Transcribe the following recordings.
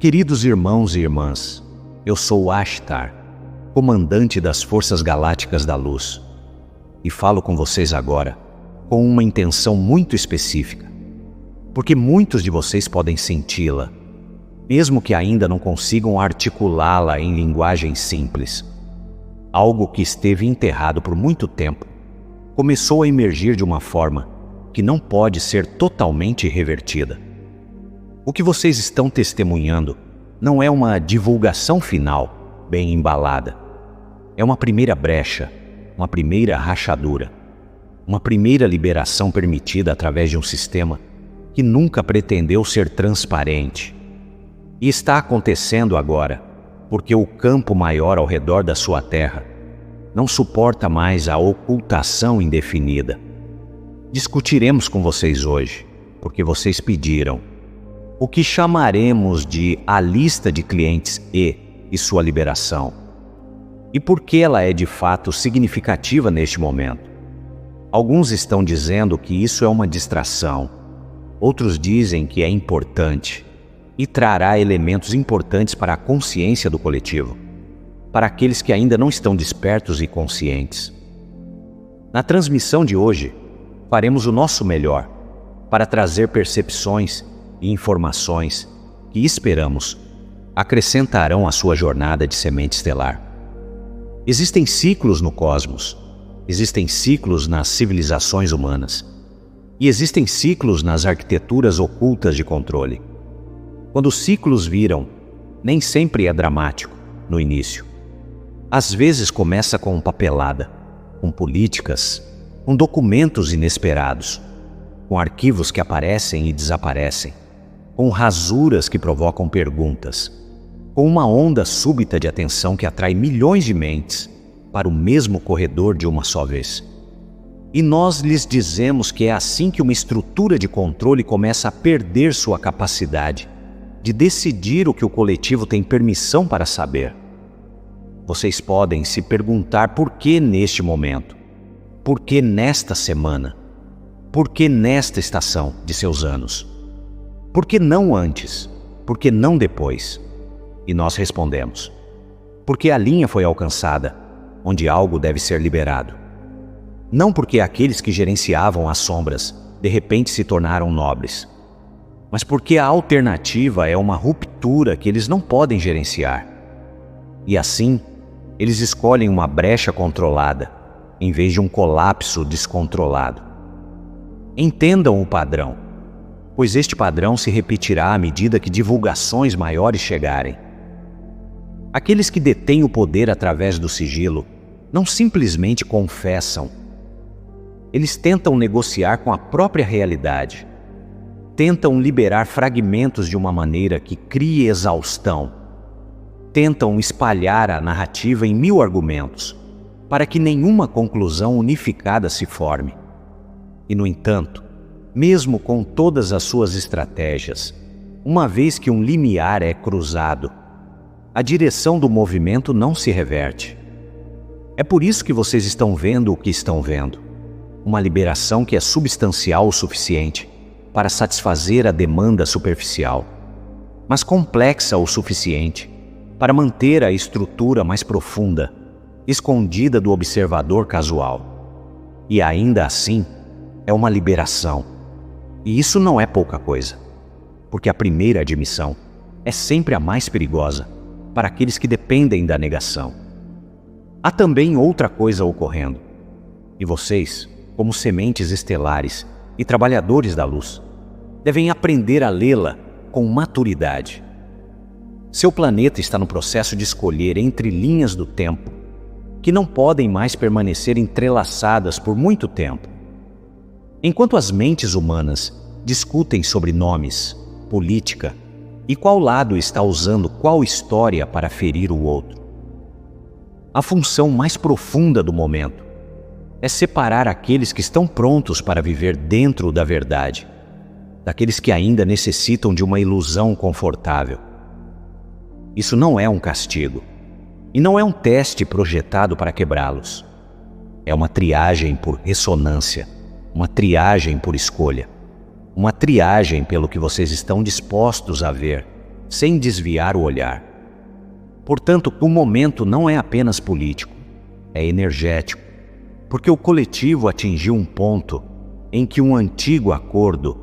Queridos irmãos e irmãs, eu sou Ashtar, comandante das Forças Galácticas da Luz, e falo com vocês agora com uma intenção muito específica, porque muitos de vocês podem senti-la, mesmo que ainda não consigam articulá-la em linguagem simples. Algo que esteve enterrado por muito tempo começou a emergir de uma forma que não pode ser totalmente revertida. O que vocês estão testemunhando não é uma divulgação final bem embalada. É uma primeira brecha, uma primeira rachadura, uma primeira liberação permitida através de um sistema que nunca pretendeu ser transparente. E está acontecendo agora, porque o campo maior ao redor da sua terra não suporta mais a ocultação indefinida. Discutiremos com vocês hoje, porque vocês pediram, o que chamaremos de a lista de clientes e sua liberação. E por que ela é de fato significativa neste momento? Alguns estão dizendo que isso é uma distração, outros dizem que é importante e trará elementos importantes para a consciência do coletivo, para aqueles que ainda não estão despertos e conscientes. Na transmissão de hoje, faremos o nosso melhor para trazer percepções e informações que esperamos acrescentarão à sua jornada de semente estelar. Existem ciclos no cosmos, existem ciclos nas civilizações humanas e existem ciclos nas arquiteturas ocultas de controle. Quando os ciclos viram, nem sempre é dramático no início. Às vezes começa com papelada, com políticas, com documentos inesperados, com arquivos que aparecem e desaparecem, com rasuras que provocam perguntas, com uma onda súbita de atenção que atrai milhões de mentes para o mesmo corredor de uma só vez. E nós lhes dizemos que é assim que uma estrutura de controle começa a perder sua capacidade de decidir o que o coletivo tem permissão para saber. Vocês podem se perguntar por que neste momento, por que nesta semana, por que nesta estação de seus anos? Por que não antes? Por que não depois? E nós respondemos, porque a linha foi alcançada, onde algo deve ser liberado. Não porque aqueles que gerenciavam as sombras de repente se tornaram nobres, mas porque a alternativa é uma ruptura que eles não podem gerenciar. E assim, eles escolhem uma brecha controlada, em vez de um colapso descontrolado. Entendam o padrão, pois este padrão se repetirá à medida que divulgações maiores chegarem. Aqueles que detêm o poder através do sigilo não simplesmente confessam. Eles tentam negociar com a própria realidade. Tentam liberar fragmentos de uma maneira que crie exaustão. Tentam espalhar a narrativa em 1000 argumentos, para que nenhuma conclusão unificada se forme. E, no entanto, mesmo com todas as suas estratégias, uma vez que um limiar é cruzado, a direção do movimento não se reverte. É por isso que vocês estão vendo o que estão vendo. Uma liberação que é substancial o suficiente para satisfazer a demanda superficial, mas complexa o suficiente para manter a estrutura mais profunda, escondida do observador casual. E ainda assim, é uma liberação. E isso não é pouca coisa, porque a primeira admissão é sempre a mais perigosa para aqueles que dependem da negação. Há também outra coisa ocorrendo, e vocês, como sementes estelares e trabalhadores da luz, devem aprender a lê-la com maturidade. Seu planeta está no processo de escolher entre linhas do tempo que não podem mais permanecer entrelaçadas por muito tempo. Enquanto as mentes humanas discutem sobre nomes, política e qual lado está usando qual história para ferir o outro, a função mais profunda do momento é separar aqueles que estão prontos para viver dentro da verdade, daqueles que ainda necessitam de uma ilusão confortável. Isso não é um castigo, e não é um teste projetado para quebrá-los. É uma triagem por ressonância, uma triagem por escolha, uma triagem pelo que vocês estão dispostos a ver sem desviar o olhar. Portanto, o momento não é apenas político, é energético, porque o coletivo atingiu um ponto em que um antigo acordo,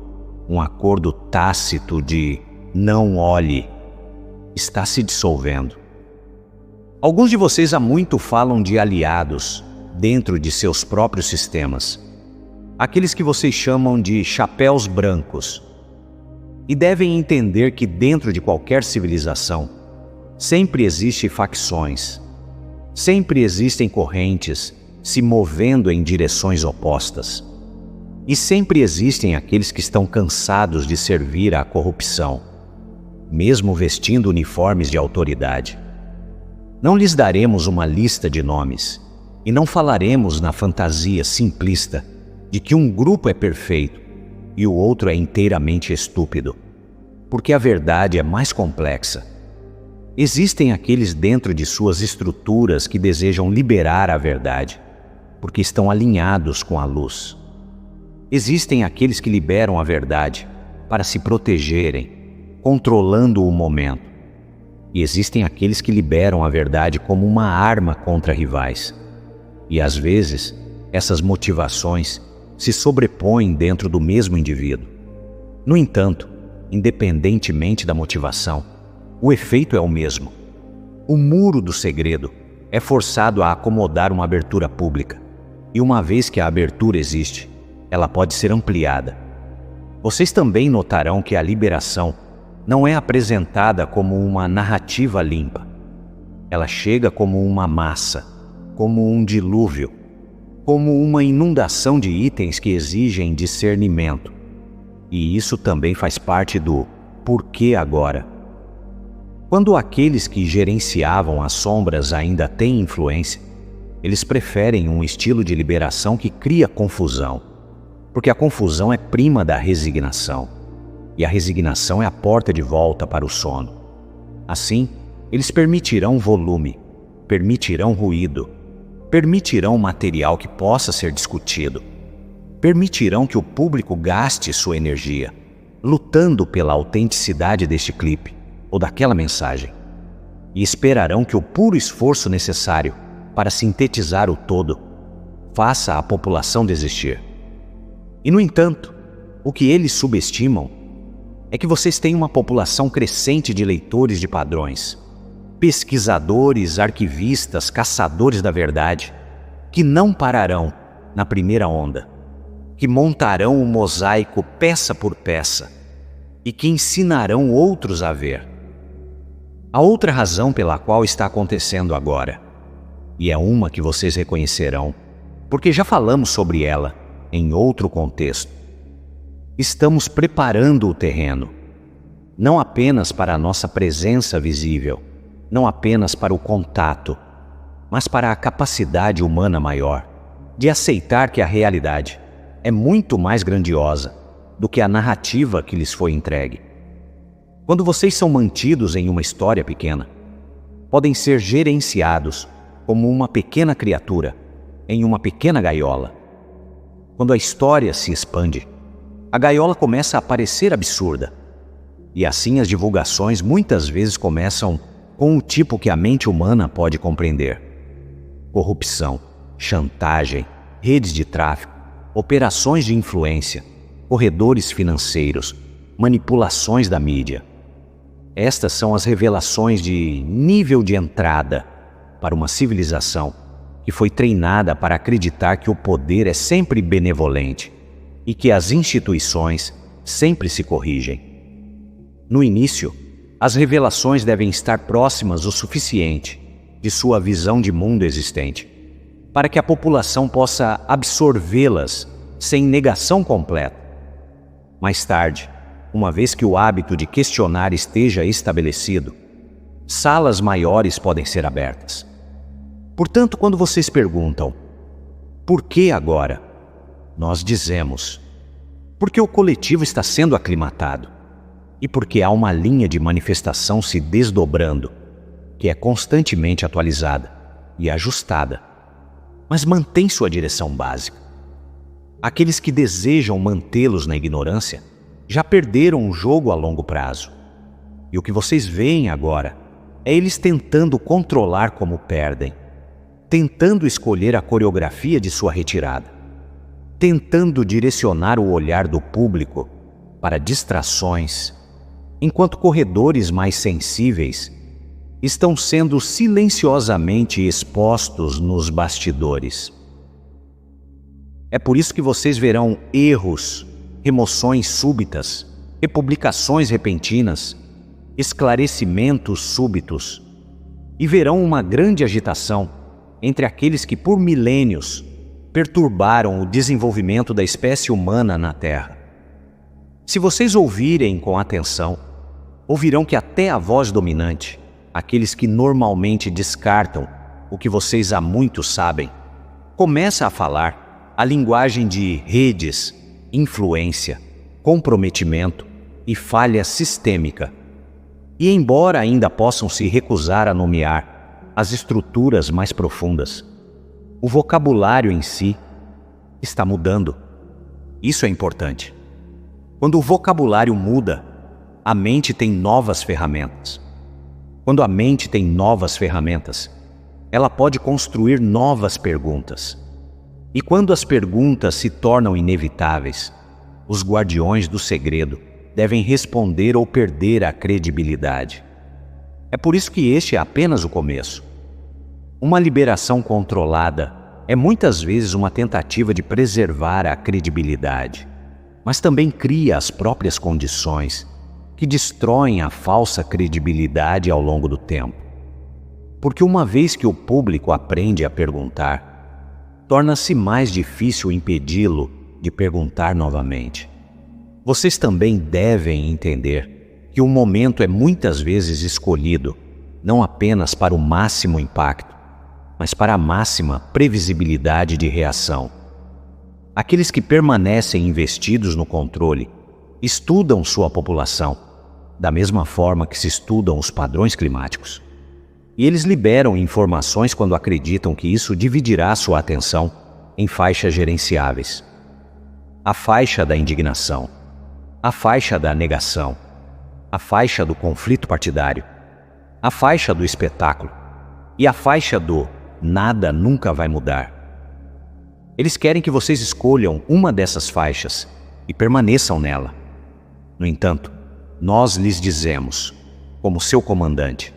um acordo tácito de não olhe, está se dissolvendo. Alguns de vocês há muito falam de aliados dentro de seus próprios sistemas, aqueles que vocês chamam de chapéus brancos, e devem entender que dentro de qualquer civilização sempre existem facções, sempre existem correntes se movendo em direções opostas, e sempre existem aqueles que estão cansados de servir à corrupção, mesmo vestindo uniformes de autoridade. Não lhes daremos uma lista de nomes e não falaremos na fantasia simplista de que um grupo é perfeito e o outro é inteiramente estúpido, porque a verdade é mais complexa. Existem aqueles dentro de suas estruturas que desejam liberar a verdade, porque estão alinhados com a luz. Existem aqueles que liberam a verdade para se protegerem, controlando o momento. E existem aqueles que liberam a verdade como uma arma contra rivais. E às vezes, essas motivações se sobrepõem dentro do mesmo indivíduo. No entanto, independentemente da motivação, o efeito é o mesmo. O muro do segredo é forçado a acomodar uma abertura pública, e uma vez que a abertura existe, ela pode ser ampliada. Vocês também notarão que a liberação não é apresentada como uma narrativa limpa. Ela chega como uma massa, como um dilúvio, como uma inundação de itens que exigem discernimento. E isso também faz parte do porquê agora. Quando aqueles que gerenciavam as sombras ainda têm influência, eles preferem um estilo de liberação que cria confusão, porque a confusão é prima da resignação, e a resignação é a porta de volta para o sono. Assim, eles permitirão volume, permitirão ruído, permitirão material que possa ser discutido, permitirão que o público gaste sua energia, lutando pela autenticidade deste clipe ou daquela mensagem, e esperarão que o puro esforço necessário para sintetizar o todo faça a população desistir. E, no entanto, o que eles subestimam é que vocês têm uma população crescente de leitores de padrões, pesquisadores, arquivistas, caçadores da verdade, que não pararão na primeira onda, que montarão o mosaico peça por peça e que ensinarão outros a ver. A outra razão pela qual está acontecendo agora, e é uma que vocês reconhecerão, porque já falamos sobre ela em outro contexto, estamos preparando o terreno, não apenas para a nossa presença visível, não apenas para o contato, mas para a capacidade humana maior de aceitar que a realidade é muito mais grandiosa do que a narrativa que lhes foi entregue. Quando vocês são mantidos em uma história pequena, podem ser gerenciados como uma pequena criatura em uma pequena gaiola. Quando a história se expande, a gaiola começa a parecer absurda, e assim as divulgações muitas vezes começam com o tipo que a mente humana pode compreender: corrupção, chantagem, redes de tráfico, operações de influência, corredores financeiros, manipulações da mídia. Estas são as revelações de nível de entrada para uma civilização que foi treinada para acreditar que o poder é sempre benevolente e que as instituições sempre se corrigem. No início, as revelações devem estar próximas o suficiente de sua visão de mundo existente, para que a população possa absorvê-las sem negação completa. Mais tarde, uma vez que o hábito de questionar esteja estabelecido, salas maiores podem ser abertas. Portanto, quando vocês perguntam, por que agora? Nós dizemos, porque o coletivo está sendo aclimatado e porque há uma linha de manifestação se desdobrando, que é constantemente atualizada e ajustada, mas mantém sua direção básica. Aqueles que desejam mantê-los na ignorância já perderam o jogo a longo prazo. E o que vocês veem agora é eles tentando controlar como perdem, tentando escolher a coreografia de sua retirada, tentando direcionar o olhar do público para distrações, enquanto corredores mais sensíveis estão sendo silenciosamente expostos nos bastidores. É por isso que vocês verão erros, remoções súbitas, republicações repentinas, esclarecimentos súbitos, e verão uma grande agitação entre aqueles que por milênios perturbaram o desenvolvimento da espécie humana na Terra. Se vocês ouvirem com atenção, ouvirão que até a voz dominante, aqueles que normalmente descartam o que vocês há muito sabem, começa a falar a linguagem de redes, influência, comprometimento e falha sistêmica. E embora ainda possam se recusar a nomear as estruturas mais profundas, o vocabulário em si está mudando. Isso é importante. Quando o vocabulário muda, a mente tem novas ferramentas. Quando a mente tem novas ferramentas, ela pode construir novas perguntas. E quando as perguntas se tornam inevitáveis, os guardiões do segredo devem responder ou perder a credibilidade. É por isso que este é apenas o começo. Uma liberação controlada é muitas vezes uma tentativa de preservar a credibilidade, mas também cria as próprias condições que destroem a falsa credibilidade ao longo do tempo. Porque uma vez que o público aprende a perguntar, torna-se mais difícil impedi-lo de perguntar novamente. Vocês também devem entender que o momento é muitas vezes escolhido não apenas para o máximo impacto, mas para a máxima previsibilidade de reação. Aqueles que permanecem investidos no controle estudam sua população, da mesma forma que se estudam os padrões climáticos. E eles liberam informações quando acreditam que isso dividirá sua atenção em faixas gerenciáveis. A faixa da indignação, a faixa da negação, a faixa do conflito partidário, a faixa do espetáculo e a faixa do nada nunca vai mudar. Eles querem que vocês escolham uma dessas faixas e permaneçam nela. No entanto, nós lhes dizemos, como seu comandante,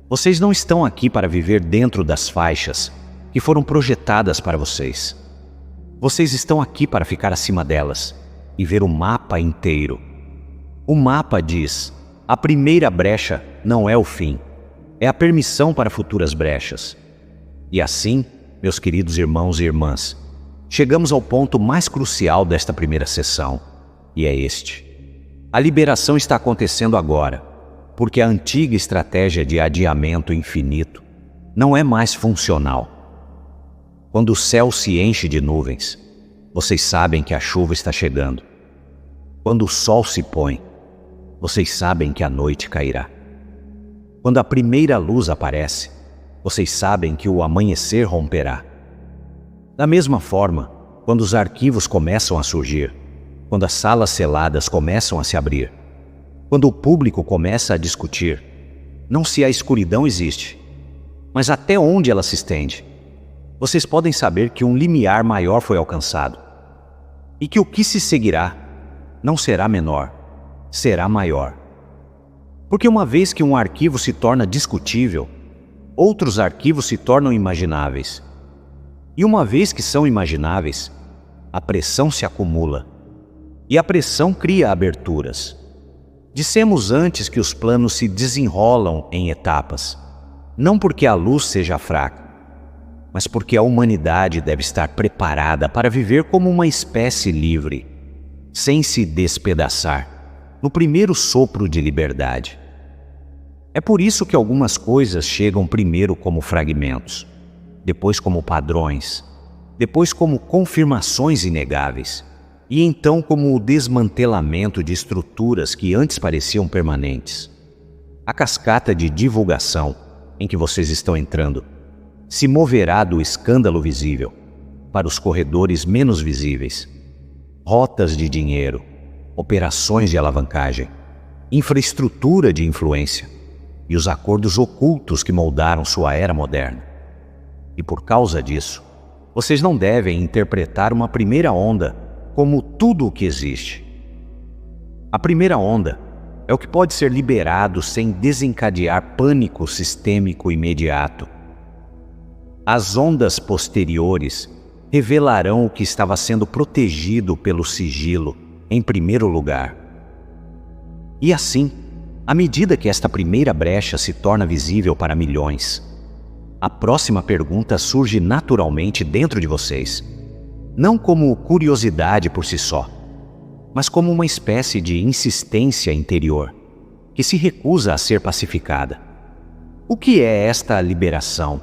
vocês não estão aqui para viver dentro das faixas que foram projetadas para vocês. Vocês estão aqui para ficar acima delas e ver o mapa inteiro. O mapa diz: a primeira brecha não é o fim, é a permissão para futuras brechas. E assim, meus queridos irmãos e irmãs, chegamos ao ponto mais crucial desta primeira sessão, e é este. A liberação está acontecendo agora, porque a antiga estratégia de adiamento infinito não é mais funcional. Quando o céu se enche de nuvens, vocês sabem que a chuva está chegando. Quando o sol se põe, vocês sabem que a noite cairá. Quando a primeira luz aparece, vocês sabem que o amanhecer romperá. Da mesma forma, quando os arquivos começam a surgir, quando as salas seladas começam a se abrir, quando o público começa a discutir, não se a escuridão existe, mas até onde ela se estende, vocês podem saber que um limiar maior foi alcançado e que o que se seguirá não será menor, será maior. Porque uma vez que um arquivo se torna discutível, outros arquivos se tornam imagináveis. E uma vez que são imagináveis, a pressão se acumula. E a pressão cria aberturas. Dissemos antes que os planos se desenrolam em etapas, não porque a luz seja fraca, mas porque a humanidade deve estar preparada para viver como uma espécie livre, sem se despedaçar, no primeiro sopro de liberdade. É por isso que algumas coisas chegam primeiro como fragmentos, depois como padrões, depois como confirmações inegáveis, e então como o desmantelamento de estruturas que antes pareciam permanentes. A cascata de divulgação em que vocês estão entrando se moverá do escândalo visível para os corredores menos visíveis, rotas de dinheiro, operações de alavancagem, infraestrutura de influência e os acordos ocultos que moldaram sua era moderna. E por causa disso, vocês não devem interpretar uma primeira onda como tudo o que existe. A primeira onda é o que pode ser liberado sem desencadear pânico sistêmico imediato. As ondas posteriores revelarão o que estava sendo protegido pelo sigilo em primeiro lugar. E assim, à medida que esta primeira brecha se torna visível para milhões, a próxima pergunta surge naturalmente dentro de vocês, não como curiosidade por si só, mas como uma espécie de insistência interior que se recusa a ser pacificada. O que é esta liberação,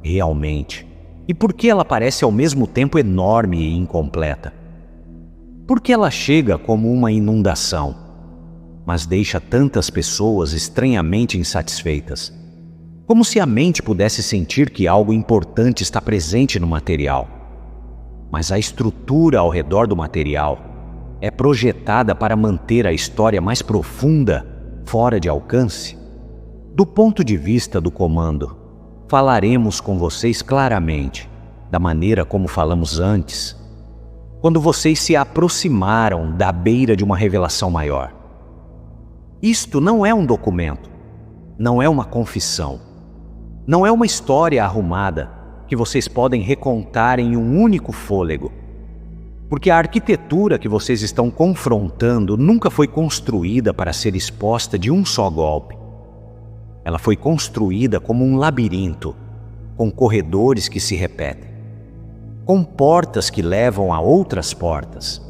realmente? E por que ela parece ao mesmo tempo enorme e incompleta? Por que ela chega como uma inundação, mas deixa tantas pessoas estranhamente insatisfeitas? Como se a mente pudesse sentir que algo importante está presente no material. Mas a estrutura ao redor do material é projetada para manter a história mais profunda fora de alcance. Do ponto de vista do comando, falaremos com vocês claramente, da maneira como falamos antes, quando vocês se aproximaram da beira de uma revelação maior. Isto não é um documento, não é uma confissão, não é uma história arrumada que vocês podem recontar em um único fôlego, porque a arquitetura que vocês estão confrontando nunca foi construída para ser exposta de um só golpe. Ela foi construída como um labirinto, com corredores que se repetem, com portas que levam a outras portas,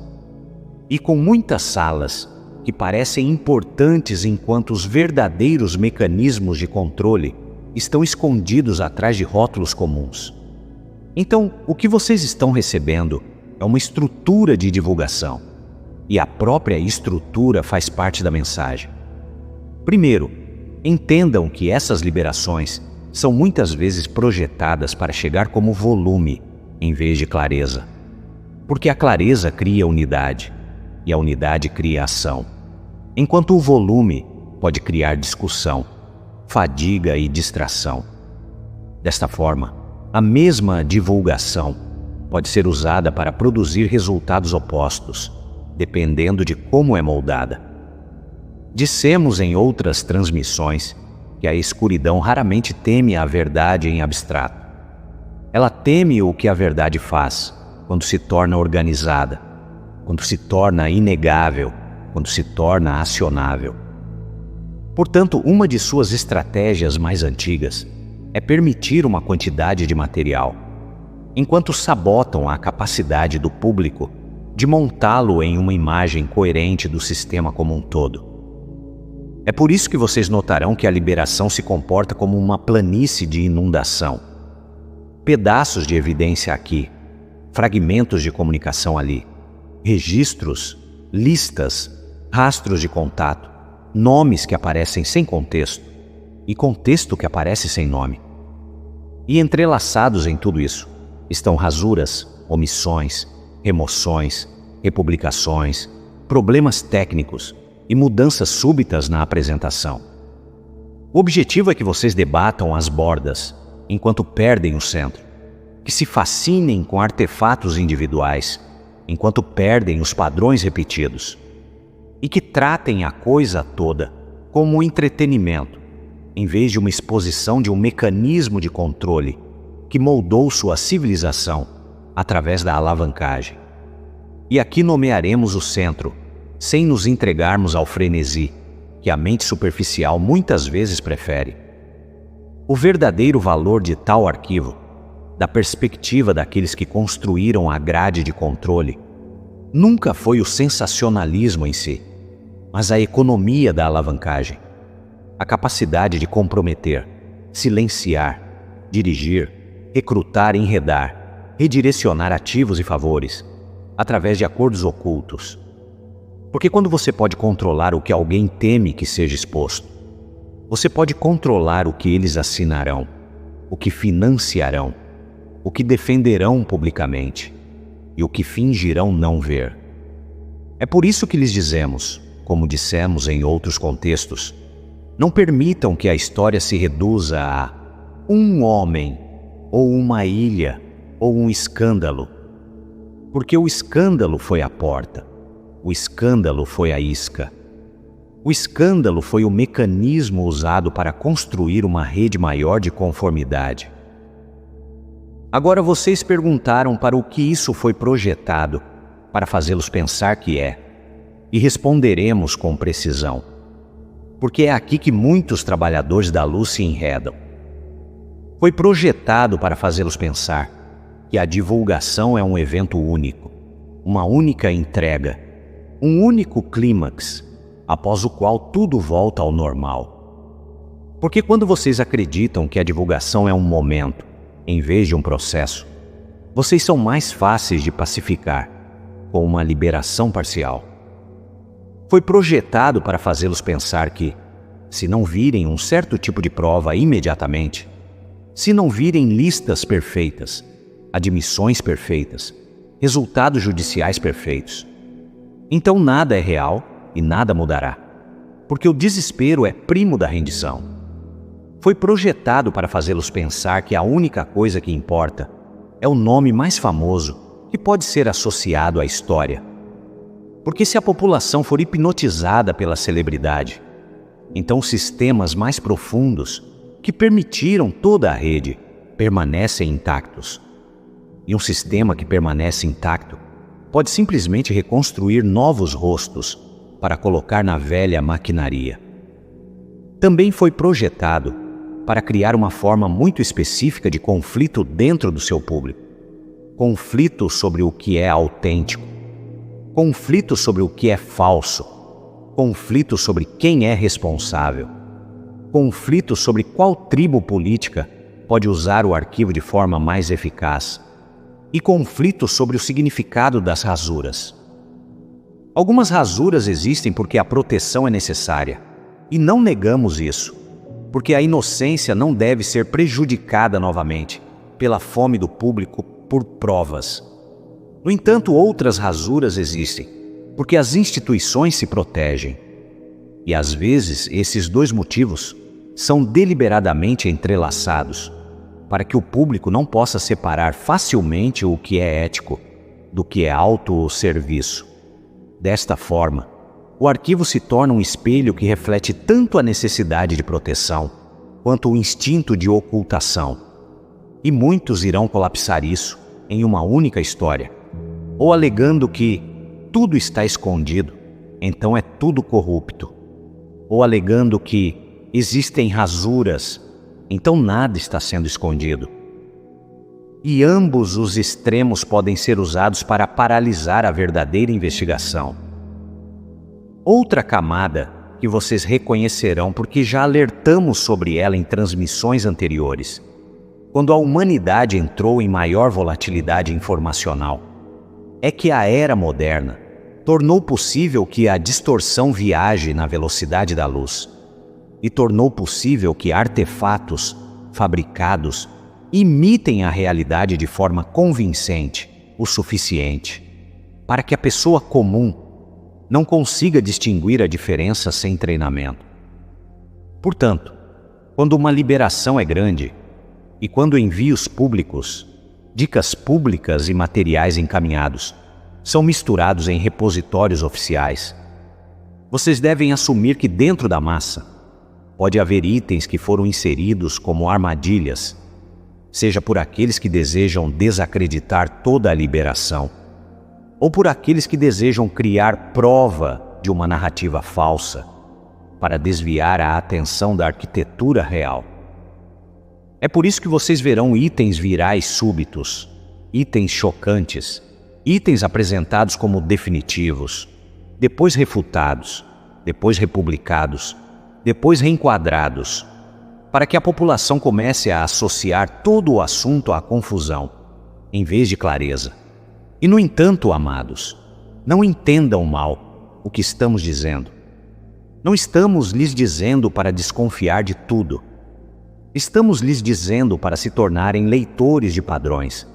e com muitas salas que parecem importantes enquanto os verdadeiros mecanismos de controle estão escondidos atrás de rótulos comuns. Então, o que vocês estão recebendo é uma estrutura de divulgação, e a própria estrutura faz parte da mensagem. Primeiro, entendam que essas liberações são muitas vezes projetadas para chegar como volume, em vez de clareza. Porque a clareza cria unidade, e a unidade cria ação, enquanto o volume pode criar discussão, fadiga e distração. Desta forma, a mesma divulgação pode ser usada para produzir resultados opostos, dependendo de como é moldada. Dissemos em outras transmissões que a escuridão raramente teme a verdade em abstrato. Ela teme o que a verdade faz quando se torna organizada, quando se torna inegável, quando se torna acionável. Portanto, uma de suas estratégias mais antigas é permitir uma quantidade de material, enquanto sabotam a capacidade do público de montá-lo em uma imagem coerente do sistema como um todo. É por isso que vocês notarão que a liberação se comporta como uma planície de inundação. Pedaços de evidência aqui, fragmentos de comunicação ali, registros, listas, rastros de contato, nomes que aparecem sem contexto e contexto que aparece sem nome. E entrelaçados em tudo isso estão rasuras, omissões, remoções, republicações, problemas técnicos e mudanças súbitas na apresentação. O objetivo é que vocês debatam as bordas enquanto perdem o centro, que se fascinem com artefatos individuais enquanto perdem os padrões repetidos, e que tratem a coisa toda como um entretenimento, em vez de uma exposição de um mecanismo de controle que moldou sua civilização através da alavancagem. E aqui nomearemos o centro, sem nos entregarmos ao frenesi, que a mente superficial muitas vezes prefere. O verdadeiro valor de tal arquivo, da perspectiva daqueles que construíram a grade de controle, nunca foi o sensacionalismo em si, mas a economia da alavancagem, a capacidade de comprometer, silenciar, dirigir, recrutar e enredar, redirecionar ativos e favores, através de acordos ocultos. Porque quando você pode controlar o que alguém teme que seja exposto, você pode controlar o que eles assinarão, o que financiarão, o que defenderão publicamente e o que fingirão não ver. É por isso que lhes dizemos, como dissemos em outros contextos. Não permitam que a história se reduza a um homem, ou uma ilha, ou um escândalo. Porque o escândalo foi a porta, o escândalo foi a isca. O escândalo foi o mecanismo usado para construir uma rede maior de conformidade. Agora vocês perguntaram para o que isso foi projetado, para fazê-los pensar que é. E responderemos com precisão. Porque é aqui que muitos trabalhadores da luz se enredam. Foi projetado para fazê-los pensar que a divulgação é um evento único, uma única entrega, um único clímax, após o qual tudo volta ao normal. Porque quando vocês acreditam que a divulgação é um momento, em vez de um processo, vocês são mais fáceis de pacificar, com uma liberação parcial. Foi projetado para fazê-los pensar que, se não virem um certo tipo de prova imediatamente, se não virem listas perfeitas, admissões perfeitas, resultados judiciais perfeitos, então nada é real e nada mudará, porque o desespero é primo da rendição. Foi projetado para fazê-los pensar que a única coisa que importa é o nome mais famoso que pode ser associado à história. Porque se a população for hipnotizada pela celebridade, então os sistemas mais profundos que permitiram toda a rede permanecem intactos. E um sistema que permanece intacto pode simplesmente reconstruir novos rostos para colocar na velha maquinaria. Também foi projetado para criar uma forma muito específica de conflito dentro do seu público. Conflito sobre o que é autêntico. Conflito sobre o que é falso. Conflito sobre quem é responsável. Conflito sobre qual tribo política pode usar o arquivo de forma mais eficaz. E conflito sobre o significado das rasuras. Algumas rasuras existem porque a proteção é necessária, e não negamos isso, porque a inocência não deve ser prejudicada novamente pela fome do público por provas. No entanto, outras rasuras existem, porque as instituições se protegem. E às vezes esses dois motivos são deliberadamente entrelaçados, para que o público não possa separar facilmente o que é ético do que é autosserviço. Desta forma, o arquivo se torna um espelho que reflete tanto a necessidade de proteção quanto o instinto de ocultação. E muitos irão colapsar isso em uma única história, ou alegando que tudo está escondido, então é tudo corrupto, ou alegando que existem rasuras, então nada está sendo escondido. E ambos os extremos podem ser usados para paralisar a verdadeira investigação. Outra camada que vocês reconhecerão porque já alertamos sobre ela em transmissões anteriores, quando a humanidade entrou em maior volatilidade informacional, é que a era moderna tornou possível que a distorção viaje na velocidade da luz e tornou possível que artefatos fabricados imitem a realidade de forma convincente o suficiente para que a pessoa comum não consiga distinguir a diferença sem treinamento. Portanto, quando uma liberação é grande e quando envios públicos, dicas públicas e materiais encaminhados são misturados em repositórios oficiais, vocês devem assumir que dentro da massa pode haver itens que foram inseridos como armadilhas, seja por aqueles que desejam desacreditar toda a liberação, ou por aqueles que desejam criar prova de uma narrativa falsa para desviar a atenção da arquitetura real. É por isso que vocês verão itens virais súbitos, itens chocantes, itens apresentados como definitivos, depois refutados, depois republicados, depois reenquadrados, para que a população comece a associar todo o assunto à confusão, em vez de clareza. E, no entanto, amados, não entendam mal o que estamos dizendo. Não estamos lhes dizendo para desconfiar de tudo. Estamos lhes dizendo para se tornarem leitores de padrões,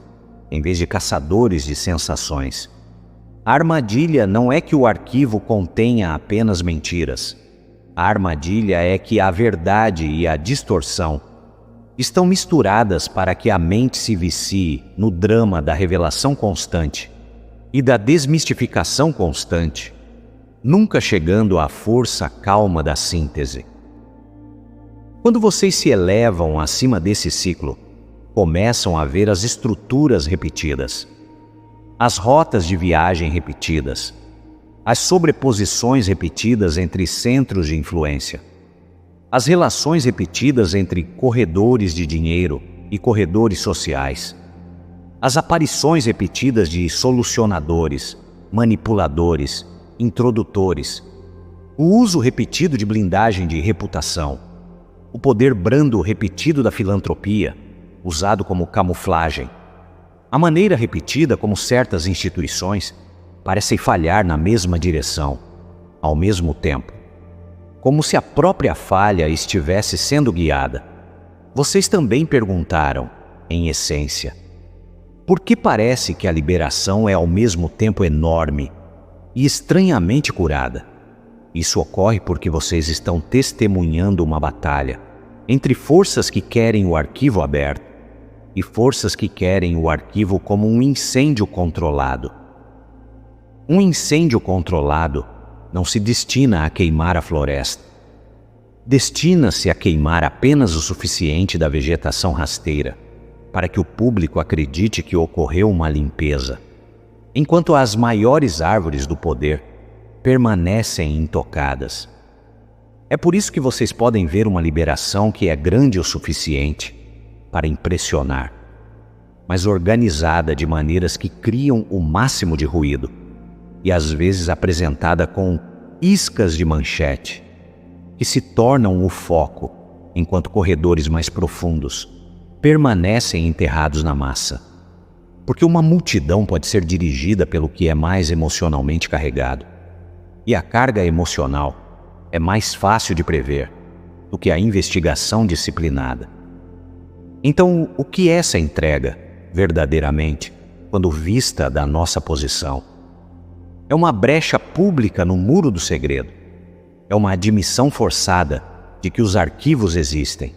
em vez de caçadores de sensações. A armadilha não é que o arquivo contenha apenas mentiras. A armadilha é que a verdade e a distorção estão misturadas para que a mente se vicie no drama da revelação constante e da desmistificação constante, nunca chegando à força calma da síntese. Quando vocês se elevam acima desse ciclo, começam a ver as estruturas repetidas, as rotas de viagem repetidas, as sobreposições repetidas entre centros de influência, as relações repetidas entre corredores de dinheiro e corredores sociais, as aparições repetidas de solucionadores, manipuladores, introdutores, o uso repetido de blindagem de reputação, o poder brando repetido da filantropia, usado como camuflagem, a maneira repetida como certas instituições parecem falhar na mesma direção, ao mesmo tempo, como se a própria falha estivesse sendo guiada. Vocês também perguntaram, em essência, por que parece que a liberação é ao mesmo tempo enorme e estranhamente curada? Isso ocorre porque vocês estão testemunhando uma batalha entre forças que querem o arquivo aberto e forças que querem o arquivo como um incêndio controlado. Um incêndio controlado não se destina a queimar a floresta. Destina-se a queimar apenas o suficiente da vegetação rasteira para que o público acredite que ocorreu uma limpeza, enquanto as maiores árvores do poder permanecem intocadas. É por isso que vocês podem ver uma liberação que é grande o suficiente para impressionar, mas organizada de maneiras que criam o máximo de ruído e às vezes apresentada com iscas de manchete, que se tornam o foco, enquanto corredores mais profundos permanecem enterrados na massa. Porque uma multidão pode ser dirigida pelo que é mais emocionalmente carregado, e a carga emocional é mais fácil de prever do que a investigação disciplinada. Então, o que é essa entrega, verdadeiramente, quando vista da nossa posição? É uma brecha pública no muro do segredo. É uma admissão forçada de que os arquivos existem.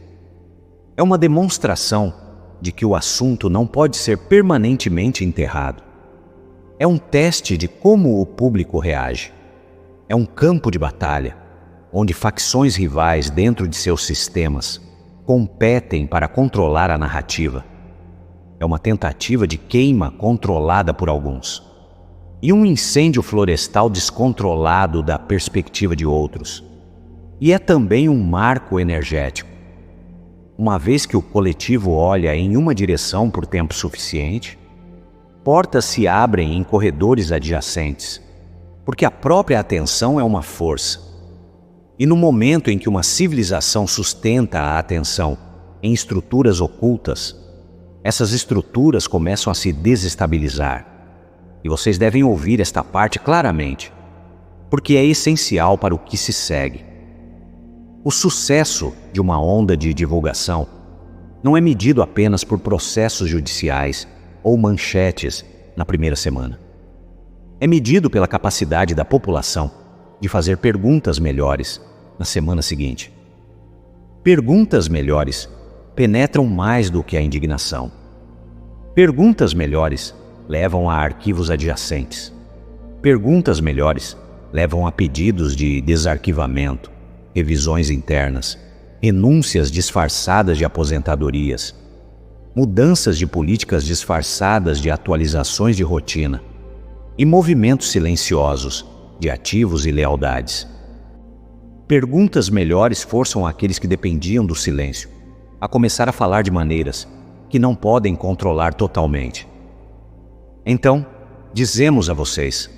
É uma demonstração de que o assunto não pode ser permanentemente enterrado. É um teste de como o público reage. É um campo de batalha, onde facções rivais dentro de seus sistemas competem para controlar a narrativa. É uma tentativa de queima controlada por alguns, e um incêndio florestal descontrolado da perspectiva de outros. E é também um marco energético. Uma vez que o coletivo olha em uma direção por tempo suficiente, portas se abrem em corredores adjacentes, porque a própria atenção é uma força. E no momento em que uma civilização sustenta a atenção em estruturas ocultas, essas estruturas começam a se desestabilizar. E vocês devem ouvir esta parte claramente, porque é essencial para o que se segue. O sucesso de uma onda de divulgação não é medido apenas por processos judiciais ou manchetes na primeira semana. É medido pela capacidade da população de fazer perguntas melhores na semana seguinte. Perguntas melhores penetram mais do que a indignação. Perguntas melhores levam a arquivos adjacentes. Perguntas melhores levam a pedidos de desarquivamento, revisões internas, renúncias disfarçadas de aposentadorias, mudanças de políticas disfarçadas de atualizações de rotina e movimentos silenciosos de ativos e lealdades. Perguntas melhores forçam aqueles que dependiam do silêncio a começar a falar de maneiras que não podem controlar totalmente. Então, dizemos a vocês,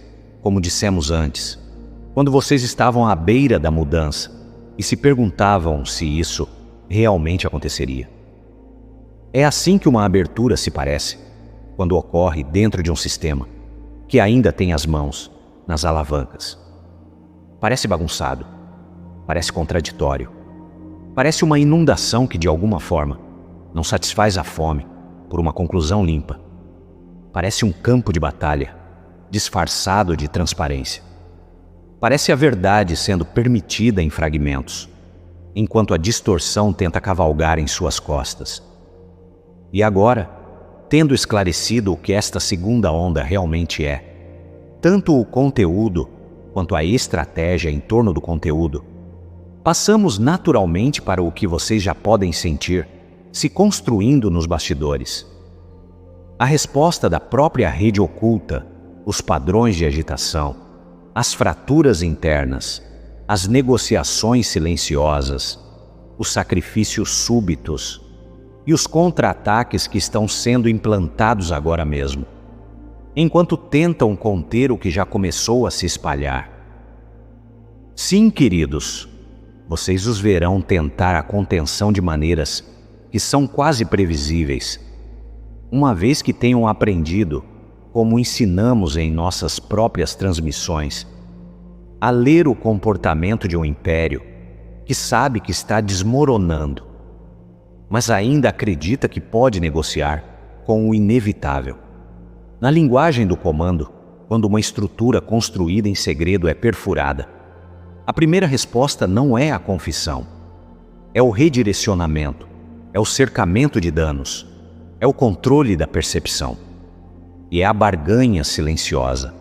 como dissemos antes, quando vocês estavam à beira da mudança e se perguntavam se isso realmente aconteceria. É assim que uma abertura se parece, quando ocorre dentro de um sistema que ainda tem as mãos nas alavancas. Parece bagunçado, parece contraditório, parece uma inundação que de alguma forma não satisfaz a fome por uma conclusão limpa. Parece um campo de batalha disfarçado de transparência. Parece a verdade sendo permitida em fragmentos, enquanto a distorção tenta cavalgar em suas costas. E agora, tendo esclarecido o que esta segunda onda realmente é, tanto o conteúdo quanto a estratégia em torno do conteúdo, passamos naturalmente para o que vocês já podem sentir se construindo nos bastidores. A resposta da própria rede oculta, os padrões de agitação, as fraturas internas, as negociações silenciosas, os sacrifícios súbitos e os contra-ataques que estão sendo implantados agora mesmo, enquanto tentam conter o que já começou a se espalhar. Sim, queridos, vocês os verão tentar a contenção de maneiras que são quase previsíveis, uma vez que tenham aprendido, como ensinamos em nossas próprias transmissões, a ler o comportamento de um império que sabe que está desmoronando, mas ainda acredita que pode negociar com o inevitável. Na linguagem do comando, quando uma estrutura construída em segredo é perfurada, a primeira resposta não é a confissão, é o redirecionamento, é o cercamento de danos, é o controle da percepção. E é a barganha silenciosa,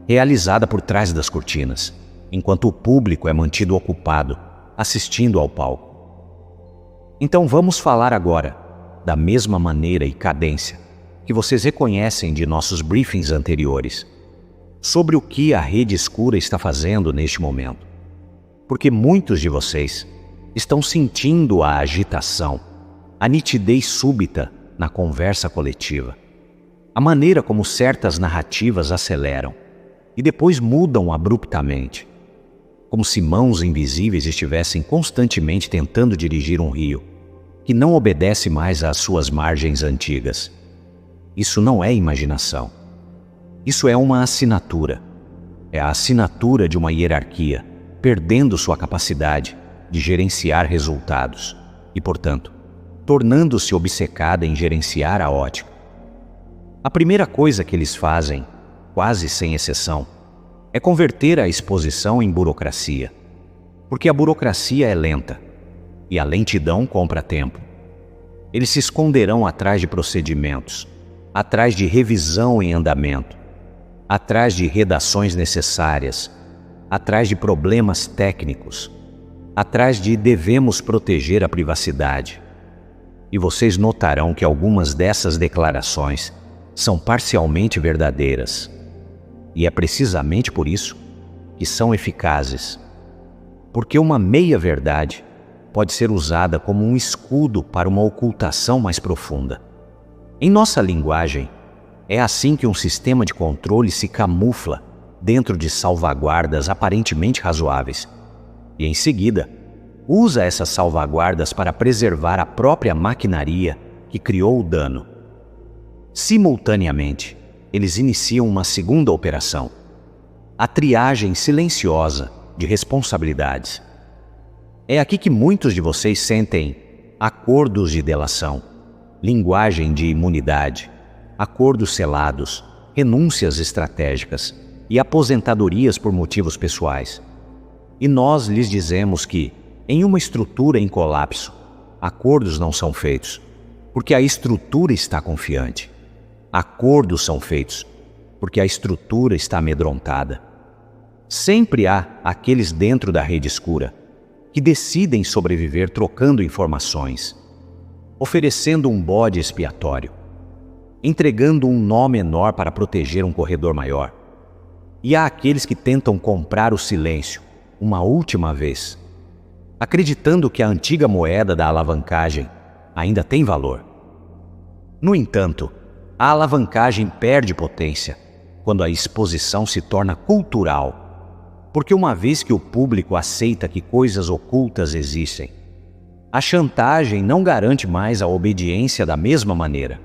realizada por trás das cortinas, enquanto o público é mantido ocupado, assistindo ao palco. Então vamos falar agora, da mesma maneira e cadência que vocês reconhecem de nossos briefings anteriores, sobre o que a rede escura está fazendo neste momento. Porque muitos de vocês estão sentindo a agitação, a nitidez súbita na conversa coletiva. A maneira como certas narrativas aceleram e depois mudam abruptamente, como se mãos invisíveis estivessem constantemente tentando dirigir um rio que não obedece mais às suas margens antigas. Isso não é imaginação. Isso é uma assinatura. É a assinatura de uma hierarquia, perdendo sua capacidade de gerenciar resultados e, portanto, tornando-se obcecada em gerenciar a ótica. A primeira coisa que eles fazem, quase sem exceção, é converter a exposição em burocracia. Porque a burocracia é lenta, e a lentidão compra tempo. Eles se esconderão atrás de procedimentos, atrás de revisão em andamento, atrás de redações necessárias, atrás de problemas técnicos, atrás de devemos proteger a privacidade. E vocês notarão que algumas dessas declarações são parcialmente verdadeiras. E é precisamente por isso que são eficazes. Porque uma meia-verdade pode ser usada como um escudo para uma ocultação mais profunda. Em nossa linguagem, é assim que um sistema de controle se camufla dentro de salvaguardas aparentemente razoáveis. E em seguida, usa essas salvaguardas para preservar a própria maquinaria que criou o dano. Simultaneamente, eles iniciam uma segunda operação, a triagem silenciosa de responsabilidades. É aqui que muitos de vocês sentem acordos de delação, linguagem de imunidade, acordos selados, renúncias estratégicas e aposentadorias por motivos pessoais. E nós lhes dizemos que, em uma estrutura em colapso, acordos não são feitos, porque a estrutura está confiante. Acordos são feitos, porque a estrutura está amedrontada. Sempre há aqueles dentro da rede escura que decidem sobreviver trocando informações, oferecendo um bode expiatório, entregando um nó menor para proteger um corredor maior. E há aqueles que tentam comprar o silêncio uma última vez, acreditando que a antiga moeda da alavancagem ainda tem valor. No entanto, a alavancagem perde potência quando a exposição se torna cultural, porque uma vez que o público aceita que coisas ocultas existem, a chantagem não garante mais a obediência da mesma maneira.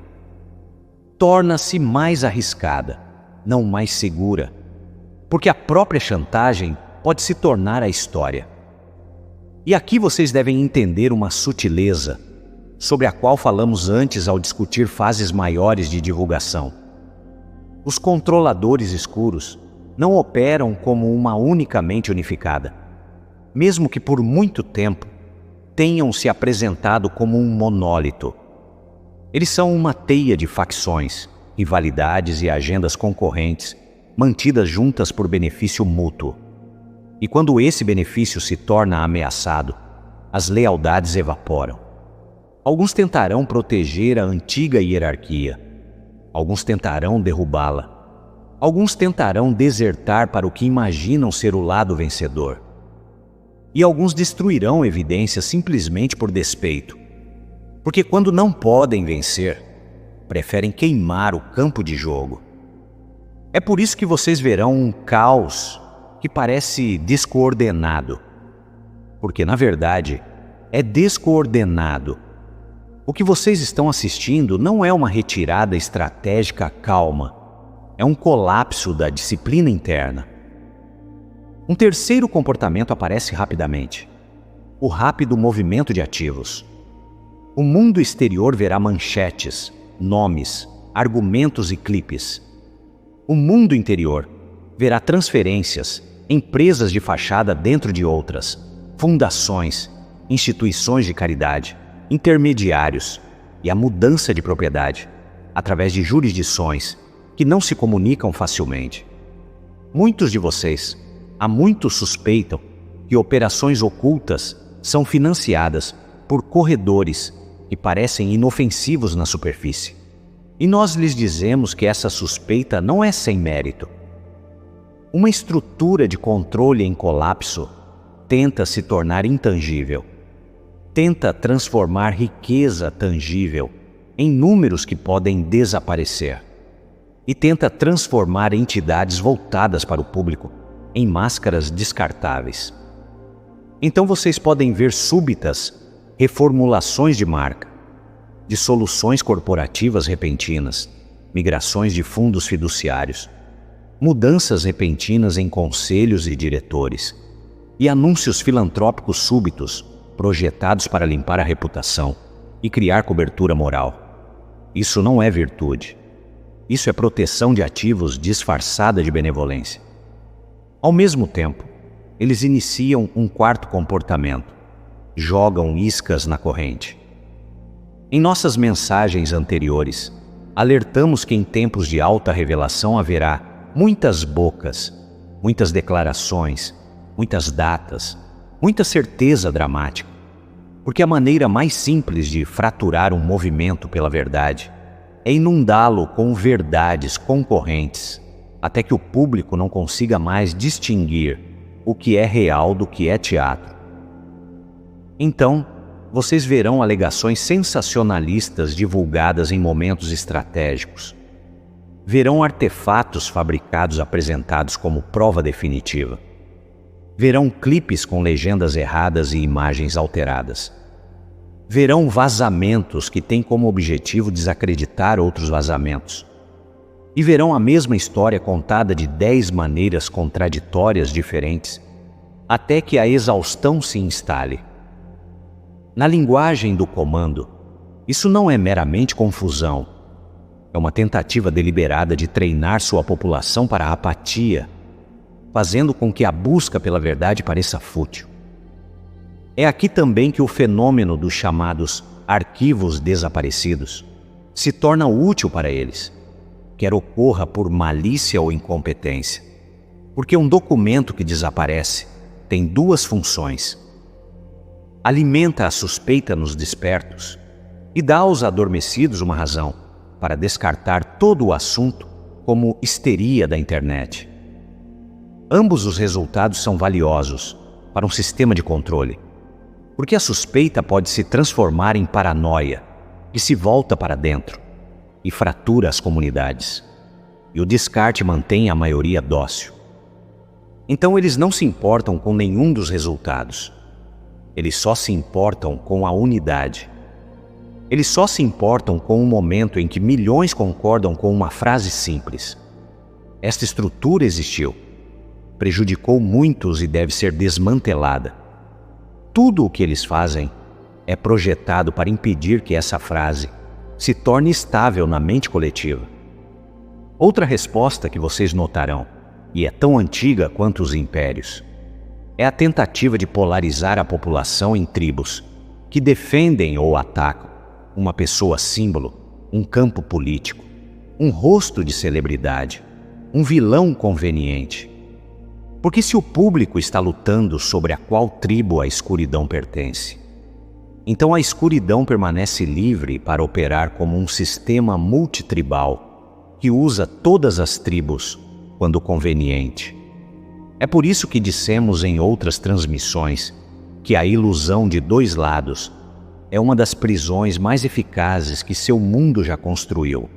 Torna-se mais arriscada, não mais segura, porque a própria chantagem pode se tornar a história. E aqui vocês devem entender uma sutileza sobre a qual falamos antes ao discutir fases maiores de divulgação. Os controladores escuros não operam como uma única mente unificada, mesmo que por muito tempo tenham se apresentado como um monólito. Eles são uma teia de facções, rivalidades e agendas concorrentes, mantidas juntas por benefício mútuo. E quando esse benefício se torna ameaçado, as lealdades evaporam. Alguns tentarão proteger a antiga hierarquia. Alguns tentarão derrubá-la. Alguns tentarão desertar para o que imaginam ser o lado vencedor. E alguns destruirão evidências simplesmente por despeito. Porque quando não podem vencer, preferem queimar o campo de jogo. É por isso que vocês verão um caos que parece descoordenado. Porque, na verdade, é descoordenado. O que vocês estão assistindo não é uma retirada estratégica calma. É um colapso da disciplina interna. Um terceiro comportamento aparece rapidamente: o rápido movimento de ativos. O mundo exterior verá manchetes, nomes, argumentos e clipes. O mundo interior verá transferências, empresas de fachada dentro de outras, fundações, instituições de caridade, intermediários e a mudança de propriedade, através de jurisdições que não se comunicam facilmente. Muitos de vocês, há muito suspeitam que operações ocultas são financiadas por corredores que parecem inofensivos na superfície. E nós lhes dizemos que essa suspeita não é sem mérito. Uma estrutura de controle em colapso tenta se tornar intangível. Tenta transformar riqueza tangível em números que podem desaparecer. E tenta transformar entidades voltadas para o público em máscaras descartáveis. Então vocês podem ver súbitas reformulações de marca, dissoluções corporativas repentinas, migrações de fundos fiduciários, mudanças repentinas em conselhos e diretores, e anúncios filantrópicos súbitos projetados para limpar a reputação e criar cobertura moral. Isso não é virtude. Isso é proteção de ativos disfarçada de benevolência. Ao mesmo tempo, eles iniciam um quarto comportamento: jogam iscas na corrente. Em nossas mensagens anteriores, alertamos que em tempos de alta revelação haverá muitas bocas, muitas declarações, muitas datas, muita certeza dramática, porque a maneira mais simples de fraturar um movimento pela verdade é inundá-lo com verdades concorrentes, até que o público não consiga mais distinguir o que é real do que é teatro. Então, vocês verão alegações sensacionalistas divulgadas em momentos estratégicos. Verão artefatos fabricados apresentados como prova definitiva. Verão clipes com legendas erradas e imagens alteradas. Verão vazamentos que têm como objetivo desacreditar outros vazamentos. E verão a mesma história contada de 10 maneiras contraditórias diferentes, até que a exaustão se instale. Na linguagem do comando, isso não é meramente confusão. É uma tentativa deliberada de treinar sua população para a apatia, fazendo com que a busca pela verdade pareça fútil. É aqui também que o fenômeno dos chamados arquivos desaparecidos se torna útil para eles, quer ocorra por malícia ou incompetência. Porque um documento que desaparece tem duas funções: alimenta a suspeita nos despertos e dá aos adormecidos uma razão para descartar todo o assunto como histeria da internet. Ambos os resultados são valiosos para um sistema de controle, porque a suspeita pode se transformar em paranoia, que se volta para dentro e fratura as comunidades, e o descarte mantém a maioria dócil. Então eles não se importam com nenhum dos resultados. Eles só se importam com a unidade. Eles só se importam com o momento em que milhões concordam com uma frase simples. Esta estrutura existiu, prejudicou muitos e deve ser desmantelada. Tudo o que eles fazem é projetado para impedir que essa frase se torne estável na mente coletiva. Outra resposta que vocês notarão, e é tão antiga quanto os impérios, é a tentativa de polarizar a população em tribos que defendem ou atacam uma pessoa símbolo, um campo político, um rosto de celebridade, um vilão conveniente. Porque se o público está lutando sobre a qual tribo a escuridão pertence, então a escuridão permanece livre para operar como um sistema multitribal que usa todas as tribos quando conveniente. É por isso que dissemos em outras transmissões que a ilusão de dois lados é uma das prisões mais eficazes que seu mundo já construiu.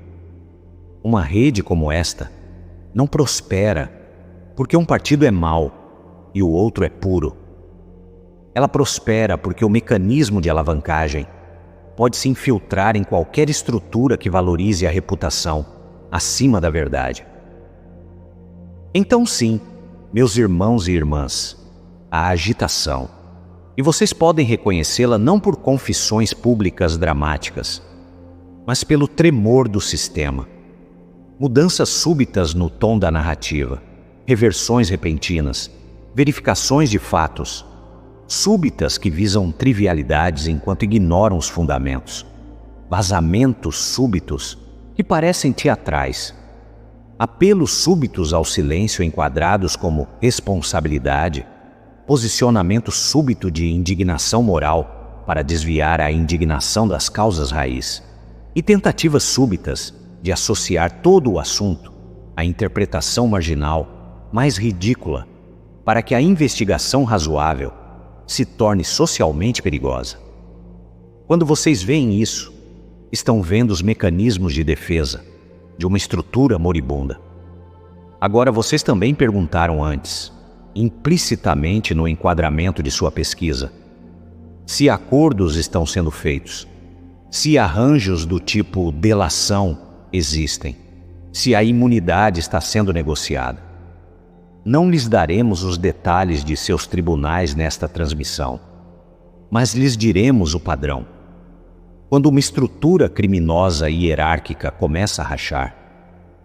Uma rede como esta não prospera porque um partido é mau e o outro é puro. Ela prospera porque o mecanismo de alavancagem pode se infiltrar em qualquer estrutura que valorize a reputação acima da verdade. Então sim, meus irmãos e irmãs, a agitação, e vocês podem reconhecê-la não por confissões públicas dramáticas, mas pelo tremor do sistema. Mudanças súbitas no tom da narrativa, reversões repentinas, verificações de fatos, súbitas que visam trivialidades enquanto ignoram os fundamentos, vazamentos súbitos que parecem teatrais, apelos súbitos ao silêncio enquadrados como responsabilidade, posicionamento súbito de indignação moral para desviar a indignação das causas raiz, e tentativas súbitas de associar todo o assunto à interpretação marginal mais ridícula para que a investigação razoável se torne socialmente perigosa. Quando vocês veem isso, estão vendo os mecanismos de defesa de uma estrutura moribunda. Agora, vocês também perguntaram antes, implicitamente no enquadramento de sua pesquisa, se acordos estão sendo feitos, se arranjos do tipo delação existem, se a imunidade está sendo negociada. Não lhes daremos os detalhes de seus tribunais nesta transmissão, mas lhes diremos o padrão. Quando uma estrutura criminosa e hierárquica começa a rachar,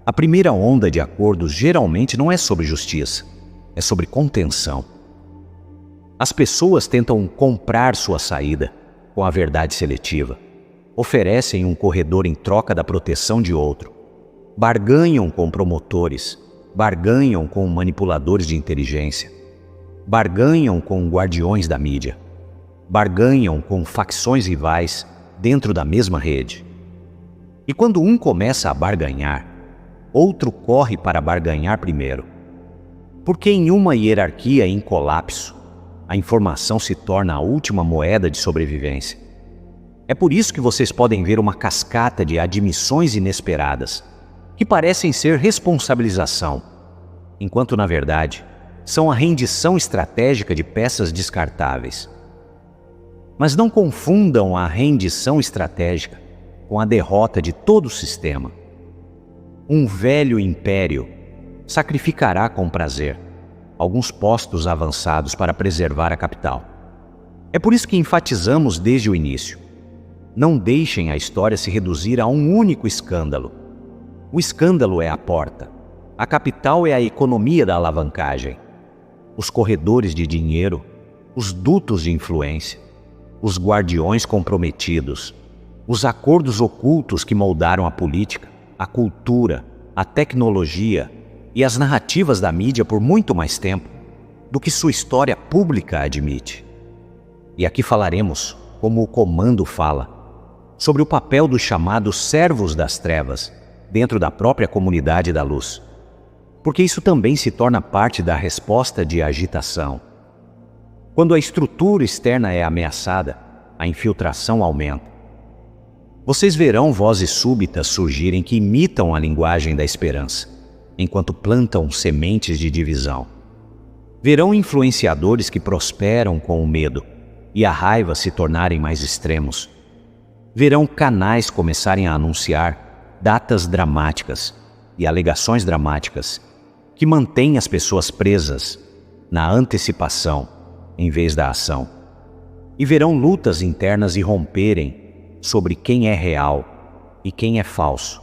a primeira onda de acordos geralmente não é sobre justiça, é sobre contenção. As pessoas tentam comprar sua saída com a verdade seletiva, oferecem um corredor em troca da proteção de outro, barganham com promotores, barganham com manipuladores de inteligência, barganham com guardiões da mídia, barganham com facções rivais dentro da mesma rede. E quando um começa a barganhar, outro corre para barganhar primeiro. Porque em uma hierarquia em colapso, a informação se torna a última moeda de sobrevivência. É por isso que vocês podem ver uma cascata de admissões inesperadas, que parecem ser responsabilização, enquanto na verdade são a rendição estratégica de peças descartáveis. Mas não confundam a rendição estratégica com a derrota de todo o sistema. Um velho império sacrificará com prazer alguns postos avançados para preservar a capital. É por isso que enfatizamos desde o início: não deixem a história se reduzir a um único escândalo. O escândalo é a porta, a capital é a economia da alavancagem, os corredores de dinheiro, os dutos de influência, os guardiões comprometidos, os acordos ocultos que moldaram a política, a cultura, a tecnologia e as narrativas da mídia por muito mais tempo do que sua história pública admite. E aqui falaremos, como o comando fala, sobre o papel dos chamados servos das trevas dentro da própria comunidade da luz, porque isso também se torna parte da resposta de agitação. Quando a estrutura externa é ameaçada, a infiltração aumenta. Vocês verão vozes súbitas surgirem que imitam a linguagem da esperança, enquanto plantam sementes de divisão. Verão influenciadores que prosperam com o medo e a raiva se tornarem mais extremos. Verão canais começarem a anunciar datas dramáticas e alegações dramáticas que mantêm as pessoas presas na antecipação em vez da ação. E verão lutas internas irromperem sobre quem é real e quem é falso.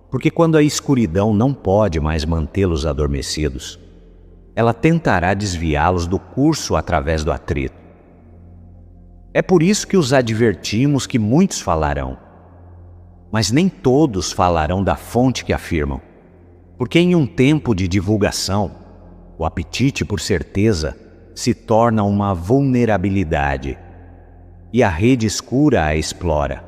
Porque quando a escuridão não pode mais mantê-los adormecidos, ela tentará desviá-los do curso através do atrito. É por isso que os advertimos que muitos falarão, mas nem todos falarão da fonte que afirmam, porque em um tempo de divulgação, o apetite por certeza se torna uma vulnerabilidade e a rede escura a explora.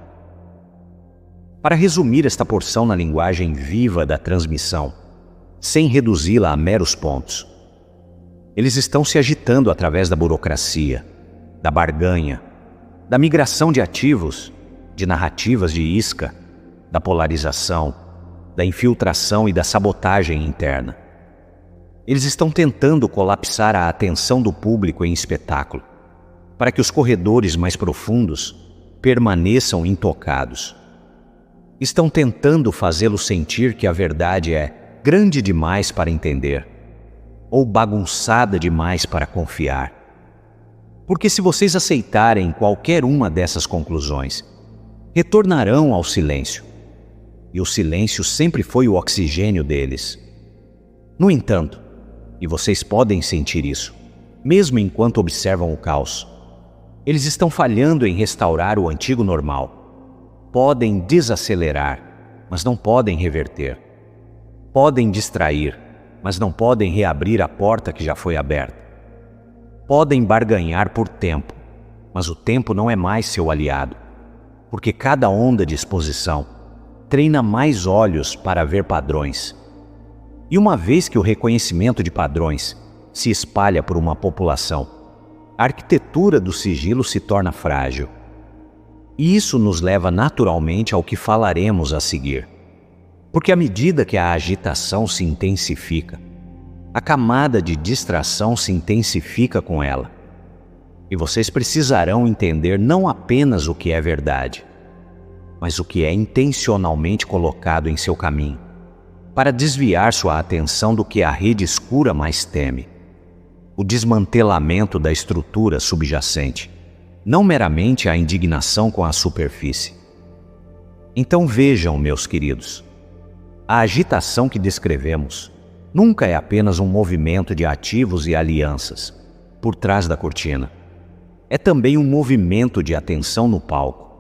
Para resumir esta porção na linguagem viva da transmissão, sem reduzi-la a meros pontos, eles estão se agitando através da burocracia, da barganha, da migração de ativos, de narrativas de isca, da polarização, da infiltração e da sabotagem interna. Eles estão tentando colapsar a atenção do público em espetáculo, para que os corredores mais profundos permaneçam intocados. Estão tentando fazê-lo sentir que a verdade é grande demais para entender, ou bagunçada demais para confiar. Porque se vocês aceitarem qualquer uma dessas conclusões, retornarão ao silêncio. E o silêncio sempre foi o oxigênio deles. No entanto, e vocês podem sentir isso, mesmo enquanto observam o caos, eles estão falhando em restaurar o antigo normal. Podem desacelerar, mas não podem reverter. Podem distrair, mas não podem reabrir a porta que já foi aberta. Podem barganhar por tempo, mas o tempo não é mais seu aliado, porque cada onda de exposição treina mais olhos para ver padrões. E uma vez que o reconhecimento de padrões se espalha por uma população, a arquitetura do sigilo se torna frágil. E isso nos leva naturalmente ao que falaremos a seguir. Porque à medida que a agitação se intensifica, a camada de distração se intensifica com ela. E vocês precisarão entender não apenas o que é verdade, mas o que é intencionalmente colocado em seu caminho, para desviar sua atenção do que a rede escura mais teme: o desmantelamento da estrutura subjacente, não meramente a indignação com a superfície. Então vejam, meus queridos, a agitação que descrevemos nunca é apenas um movimento de ativos e alianças por trás da cortina. É também um movimento de atenção no palco,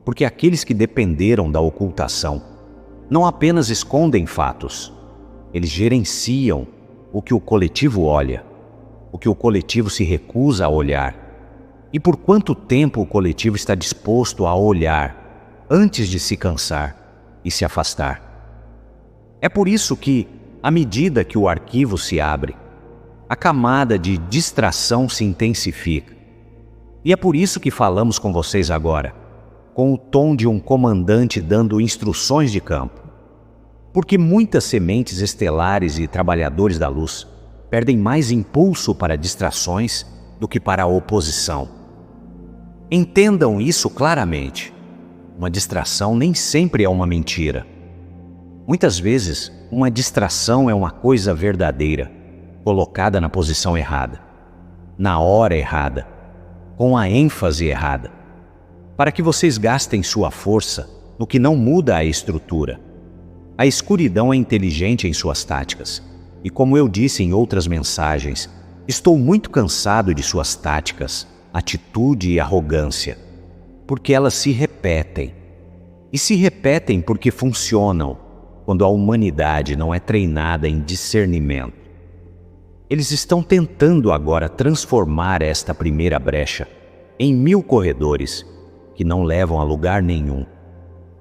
porque aqueles que dependeram da ocultação não apenas escondem fatos, eles gerenciam o que o coletivo olha, o que o coletivo se recusa a olhar, e por quanto tempo o coletivo está disposto a olhar antes de se cansar e se afastar. É por isso que, à medida que o arquivo se abre, a camada de distração se intensifica. E é por isso que falamos com vocês agora, com o tom de um comandante dando instruções de campo. Porque muitas sementes estelares e trabalhadores da luz perdem mais impulso para distrações do que para a oposição. Entendam isso claramente. Uma distração nem sempre é uma mentira. Muitas vezes, uma distração é uma coisa verdadeira, colocada na posição errada, na hora errada, com a ênfase errada, para que vocês gastem sua força no que não muda a estrutura. A escuridão é inteligente em suas táticas, e como eu disse em outras mensagens, estou muito cansado de suas táticas, atitude e arrogância, porque elas se repetem. E se repetem porque funcionam, quando a humanidade não é treinada em discernimento. Eles estão tentando agora transformar esta primeira brecha em 1000 corredores que não levam a lugar nenhum,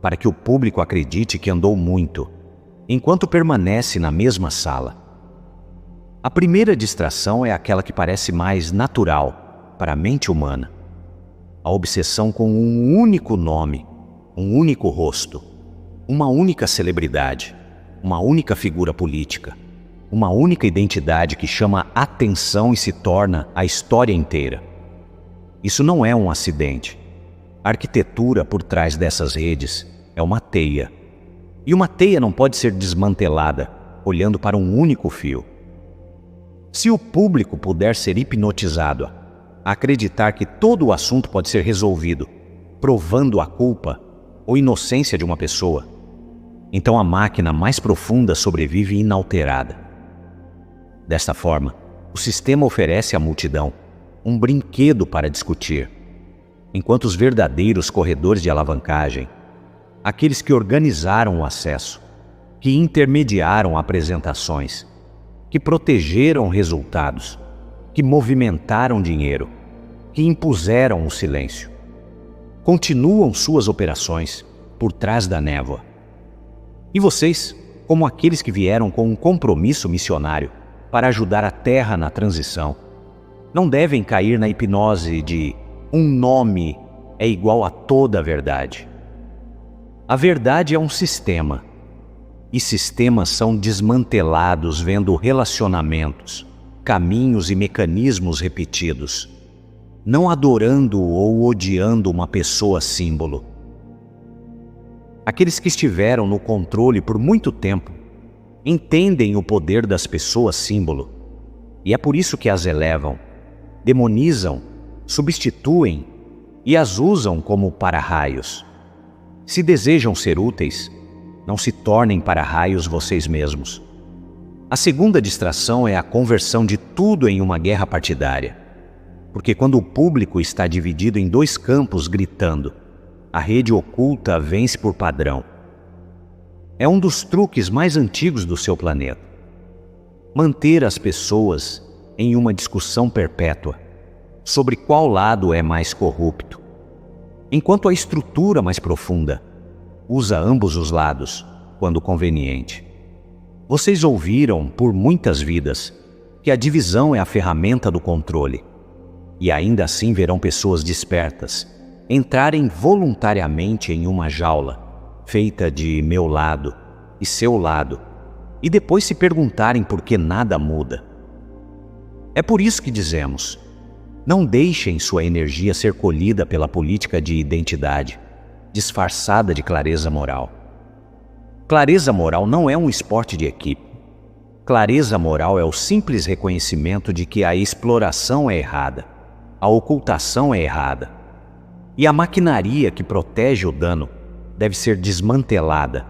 para que o público acredite que andou muito, enquanto permanece na mesma sala. A primeira distração é aquela que parece mais natural para a mente humana. A obsessão com um único nome, um único rosto, uma única celebridade, uma única figura política, uma única identidade que chama atenção e se torna a história inteira. Isso não é um acidente. A arquitetura por trás dessas redes é uma teia. E uma teia não pode ser desmantelada olhando para um único fio. Se o público puder ser hipnotizado a acreditar que todo o assunto pode ser resolvido provando a culpa ou inocência de uma pessoa, Então a máquina mais profunda sobrevive inalterada. Desta forma, o sistema oferece à multidão um brinquedo para discutir, enquanto os verdadeiros corredores de alavancagem, aqueles que organizaram o acesso, que intermediaram apresentações, que protegeram resultados, que movimentaram dinheiro, que impuseram o silêncio, continuam suas operações por trás da névoa. E vocês, como aqueles que vieram com um compromisso missionário para ajudar a Terra na transição, não devem cair na hipnose de um nome é igual a toda a verdade. A verdade é um sistema, e sistemas são desmantelados vendo relacionamentos, caminhos e mecanismos repetidos, não adorando ou odiando uma pessoa símbolo. Aqueles que estiveram no controle por muito tempo entendem o poder das pessoas símbolo, e é por isso que as elevam, demonizam, substituem e as usam como para-raios. Se desejam ser úteis, não se tornem para-raios vocês mesmos. A segunda distração é a conversão de tudo em uma guerra partidária. Porque quando o público está dividido em dois campos gritando, a rede oculta vence por padrão. É um dos truques mais antigos do seu planeta. Manter as pessoas em uma discussão perpétua sobre qual lado é mais corrupto, enquanto a estrutura mais profunda usa ambos os lados quando conveniente. Vocês ouviram por muitas vidas que a divisão é a ferramenta do controle, e ainda assim verão pessoas despertas entrarem voluntariamente em uma jaula feita de meu lado e seu lado, e depois se perguntarem por que nada muda. É por isso que dizemos: não deixem sua energia ser colhida pela política de identidade, disfarçada de clareza moral. Clareza moral não é um esporte de equipe. Clareza moral é o simples reconhecimento de que a exploração é errada, a ocultação é errada, e a maquinaria que protege o dano deve ser desmantelada,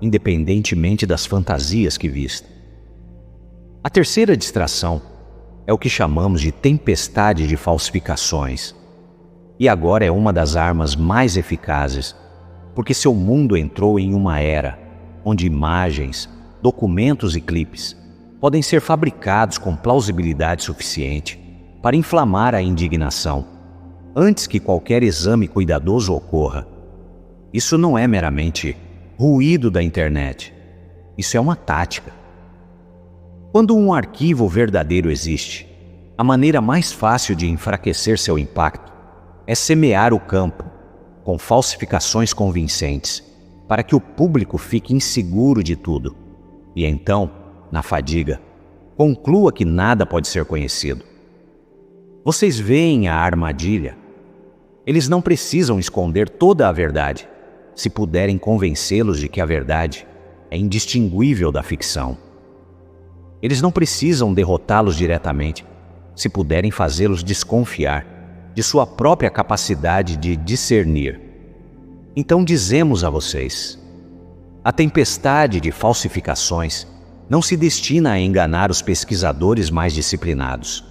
independentemente das fantasias que vista. A terceira distração é o que chamamos de tempestade de falsificações, e agora é uma das armas mais eficazes, porque seu mundo entrou em uma era onde imagens, documentos e clipes podem ser fabricados com plausibilidade suficiente para inflamar a indignação, antes que qualquer exame cuidadoso ocorra. Isso não é meramente ruído da internet, isso é uma tática. Quando um arquivo verdadeiro existe, a maneira mais fácil de enfraquecer seu impacto é semear o campo com falsificações convincentes, para que o público fique inseguro de tudo, e então, na fadiga, conclua que nada pode ser conhecido. Vocês veem a armadilha? Eles não precisam esconder toda a verdade, se puderem convencê-los de que a verdade é indistinguível da ficção. Eles não precisam derrotá-los diretamente, se puderem fazê-los desconfiar de sua própria capacidade de discernir. Então dizemos a vocês: a tempestade de falsificações não se destina a enganar os pesquisadores mais disciplinados.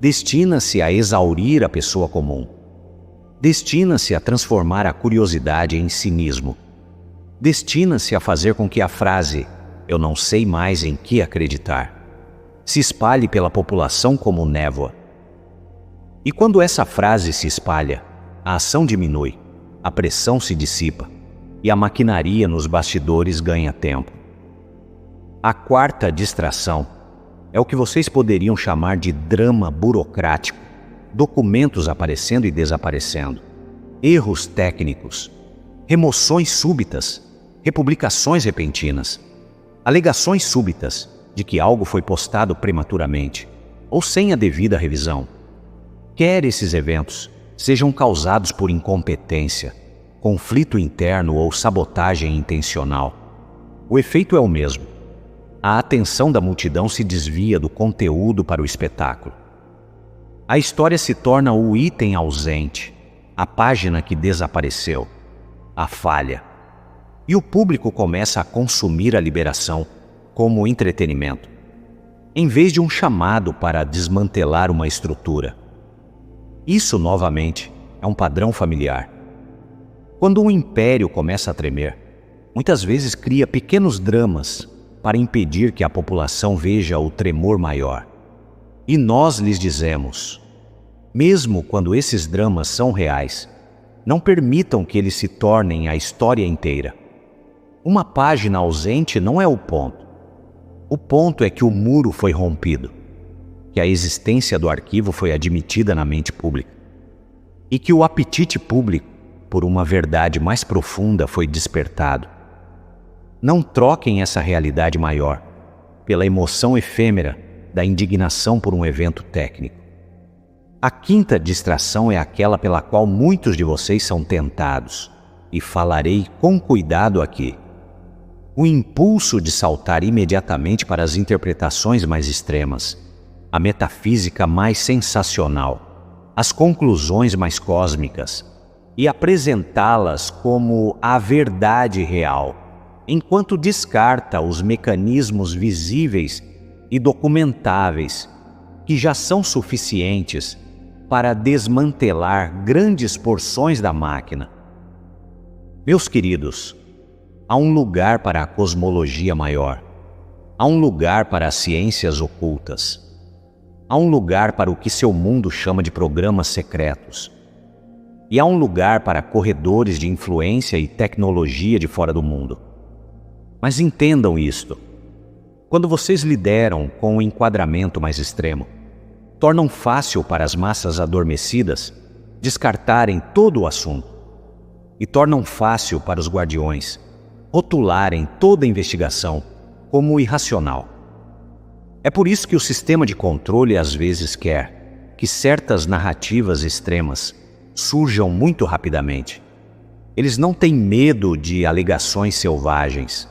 Destina-se a exaurir a pessoa comum. Destina-se a transformar a curiosidade em cinismo. Destina-se a fazer com que a frase "eu não sei mais em que acreditar" se espalhe pela população como névoa. E quando essa frase se espalha, a ação diminui, a pressão se dissipa e a maquinaria nos bastidores ganha tempo. A quarta distração é o que vocês poderiam chamar de drama burocrático, documentos aparecendo e desaparecendo, erros técnicos, remoções súbitas, republicações repentinas, alegações súbitas de que algo foi postado prematuramente ou sem a devida revisão. Quer esses eventos sejam causados por incompetência, conflito interno ou sabotagem intencional, o efeito é o mesmo. A atenção da multidão se desvia do conteúdo para o espetáculo. A história se torna o item ausente, a página que desapareceu, a falha. e o público começa a consumir a liberação como entretenimento, em vez de um chamado para desmantelar uma estrutura. Isso, novamente, é um padrão familiar. Quando um império começa a tremer, muitas vezes cria pequenos dramas para impedir que a população veja o tremor maior. E nós lhes dizemos, mesmo quando esses dramas são reais, não permitam que eles se tornem a história inteira. Uma página ausente não é o ponto. O ponto é que o muro foi rompido, que a existência do arquivo foi admitida na mente pública e que o apetite público por uma verdade mais profunda foi despertado. Não troquem essa realidade maior pela emoção efêmera da indignação por um evento técnico. A quinta distração é aquela pela qual muitos de vocês são tentados, e falarei com cuidado aqui. O impulso de saltar imediatamente para as interpretações mais extremas, a metafísica mais sensacional, as conclusões mais cósmicas, e apresentá-las como a verdade real, enquanto descarta os mecanismos visíveis e documentáveis que já são suficientes para desmantelar grandes porções da máquina. Meus queridos, há um lugar para a cosmologia maior, há um lugar para as ciências ocultas, há um lugar para o que seu mundo chama de programas secretos, e há um lugar para corredores de influência e tecnologia de fora do mundo. Mas entendam isto: quando vocês lideram com um enquadramento mais extremo, tornam fácil para as massas adormecidas descartarem todo o assunto, e tornam fácil para os guardiões rotularem toda a investigação como irracional. É por isso que o sistema de controle às vezes quer que certas narrativas extremas surjam muito rapidamente. Eles não têm medo de alegações selvagens.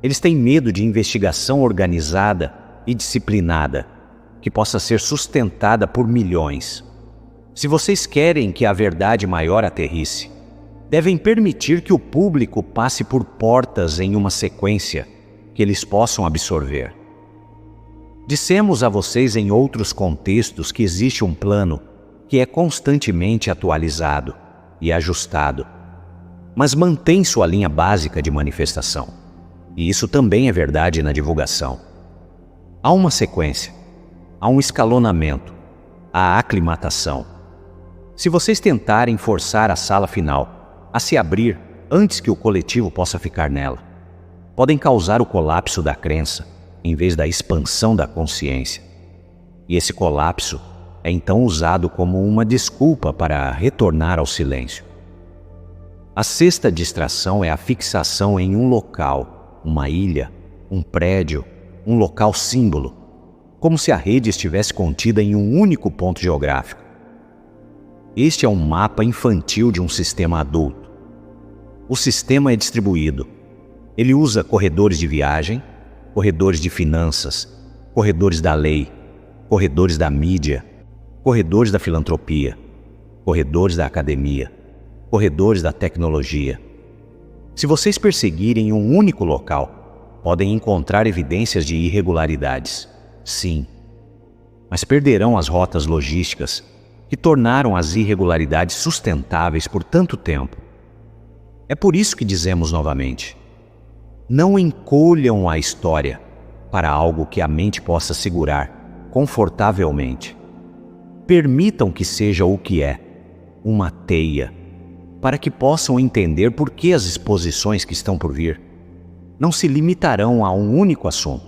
Eles têm medo de investigação organizada e disciplinada, que possa ser sustentada por milhões. Se vocês querem que a verdade maior aterrisse, devem permitir que o público passe por portas em uma sequência que eles possam absorver. Dissemos a vocês em outros contextos que existe um plano que é constantemente atualizado e ajustado, mas mantém sua linha básica de manifestação. E isso também é verdade na divulgação. Há uma sequência, há um escalonamento, há aclimatação. Se vocês tentarem forçar a sala final a se abrir antes que o coletivo possa ficar nela, podem causar o colapso da crença em vez da expansão da consciência. E esse colapso é então usado como uma desculpa para retornar ao silêncio. A sexta distração é a fixação em um local, uma ilha, um prédio, um local símbolo, como se a rede estivesse contida em um único ponto geográfico. Este é um mapa infantil de um sistema adulto. O sistema é distribuído. Ele usa corredores de viagem, corredores de finanças, corredores da lei, corredores da mídia, corredores da filantropia, corredores da academia, corredores da tecnologia. Se vocês perseguirem um único local, podem encontrar evidências de irregularidades, sim, mas perderão as rotas logísticas que tornaram as irregularidades sustentáveis por tanto tempo. É por isso que dizemos novamente: não encolham a história para algo que a mente possa segurar confortavelmente. Permitam que seja o que é, uma teia, para que possam entender por que as exposições que estão por vir não se limitarão a um único assunto.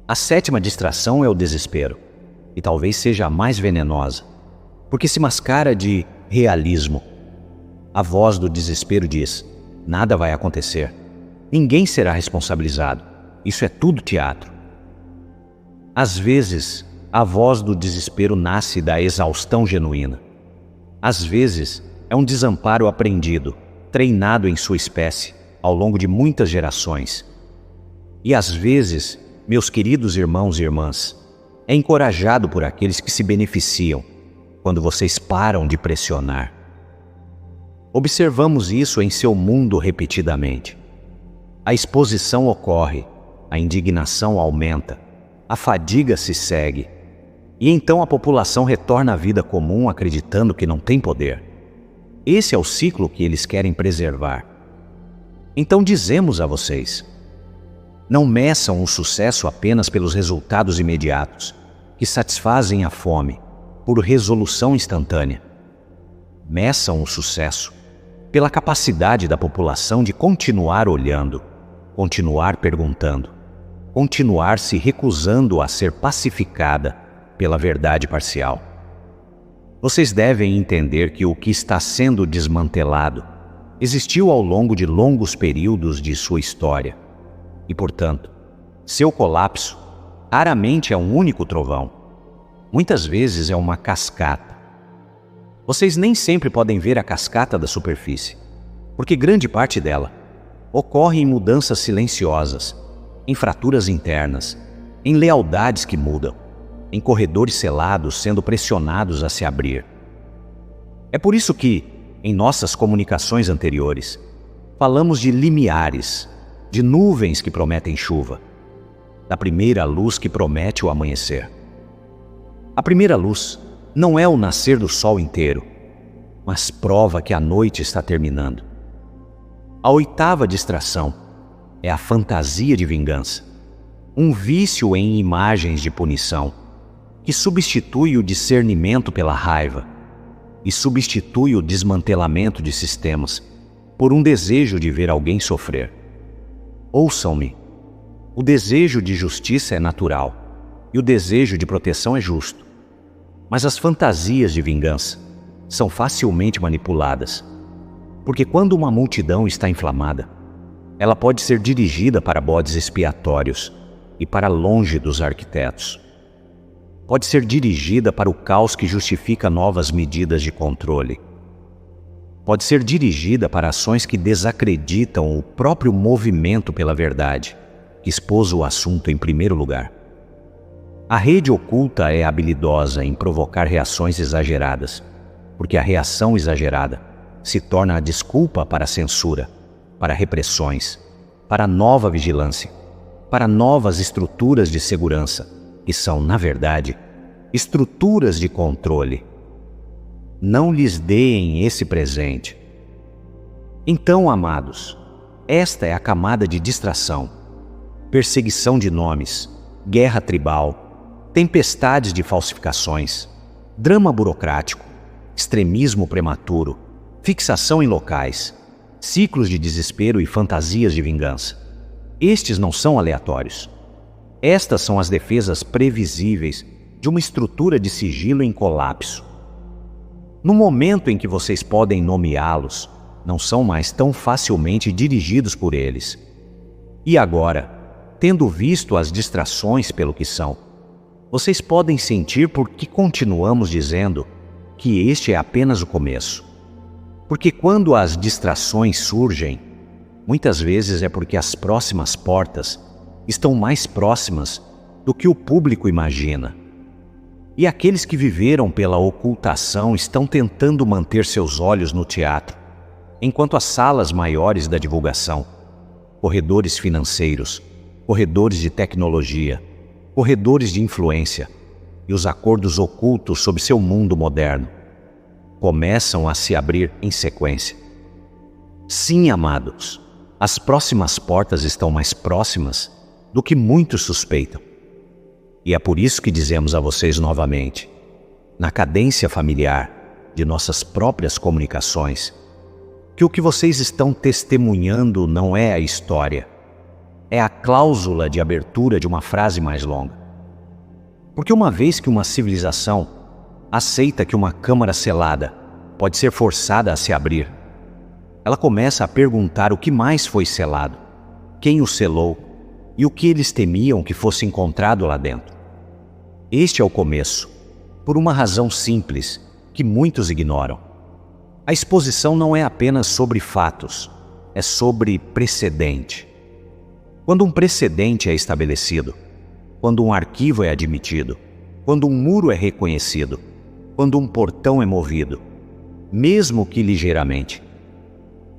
A sétima distração é o desespero, e talvez seja a mais venenosa, porque se mascara de realismo. A voz do desespero diz: nada vai acontecer, ninguém será responsabilizado, isso é tudo teatro. Às vezes, a voz do desespero nasce da exaustão genuína. Às vezes, é um desamparo aprendido, treinado em sua espécie, ao longo de muitas gerações. E às vezes, meus queridos irmãos e irmãs, é encorajado por aqueles que se beneficiam, quando vocês param de pressionar. Observamos isso em seu mundo repetidamente. A exposição ocorre, a indignação aumenta, a fadiga se segue, e então a população retorna à vida comum acreditando que não tem poder. Esse é o ciclo que eles querem preservar. Então dizemos a vocês: não meçam o sucesso apenas pelos resultados imediatos, que satisfazem a fome, por resolução instantânea. Meçam o sucesso pela capacidade da população de continuar olhando, continuar perguntando, continuar se recusando a ser pacificada pela verdade parcial. Vocês devem entender que o que está sendo desmantelado existiu ao longo de longos períodos de sua história e, portanto, seu colapso raramente é um único trovão. Muitas vezes é uma cascata. Vocês nem sempre podem ver a cascata da superfície, porque grande parte dela ocorre em mudanças silenciosas, em fraturas internas, em lealdades que mudam, em corredores selados sendo pressionados a se abrir. É por isso que, em nossas comunicações anteriores, falamos de limiares, de nuvens que prometem chuva, da primeira luz que promete o amanhecer. A primeira luz não é o nascer do sol inteiro, mas prova que a noite está terminando. A oitava distração é a fantasia de vingança, um vício em imagens de punição, que substitui o discernimento pela raiva e substitui o desmantelamento de sistemas por um desejo de ver alguém sofrer. Ouçam-me, o desejo de justiça é natural e o desejo de proteção é justo, mas as fantasias de vingança são facilmente manipuladas, porque quando uma multidão está inflamada, ela pode ser dirigida para bodes expiatórios e para longe dos arquitetos. Pode ser dirigida para o caos que justifica novas medidas de controle. Pode ser dirigida para ações que desacreditam o próprio movimento pela verdade, que expôs o assunto em primeiro lugar. A rede oculta é habilidosa em provocar reações exageradas, porque a reação exagerada se torna a desculpa para a censura, para repressões, para nova vigilância, para novas estruturas de segurança, que são, na verdade, estruturas de controle. Não lhes deem esse presente. Então, amados, esta é a camada de distração, perseguição de nomes, guerra tribal, tempestades de falsificações, drama burocrático, extremismo prematuro, fixação em locais, ciclos de desespero e fantasias de vingança. Estes não são aleatórios. Estas são as defesas previsíveis de uma estrutura de sigilo em colapso. No momento em que vocês podem nomeá-los, não são mais tão facilmente dirigidos por eles. E agora, tendo visto as distrações pelo que são, vocês podem sentir por que continuamos dizendo que este é apenas o começo. Porque quando as distrações surgem, muitas vezes é porque as próximas portas estão mais próximas do que o público imagina. E aqueles que viveram pela ocultação estão tentando manter seus olhos no teatro, enquanto as salas maiores da divulgação, corredores financeiros, corredores de tecnologia, corredores de influência e os acordos ocultos sobre seu mundo moderno começam a se abrir em sequência. Sim, amados, as próximas portas estão mais próximas do que muitos suspeitam. E é por isso que dizemos a vocês novamente, na cadência familiar de nossas próprias comunicações, que o que vocês estão testemunhando não é a história, é a cláusula de abertura de uma frase mais longa. Porque uma vez que uma civilização aceita que uma câmara selada pode ser forçada a se abrir, ela começa a perguntar o que mais foi selado, quem o selou e o que eles temiam que fosse encontrado lá dentro. Este é o começo, por uma razão simples que muitos ignoram. A exposição não é apenas sobre fatos, é sobre precedente. Quando um precedente é estabelecido, quando um arquivo é admitido, quando um muro é reconhecido, quando um portão é movido, mesmo que ligeiramente,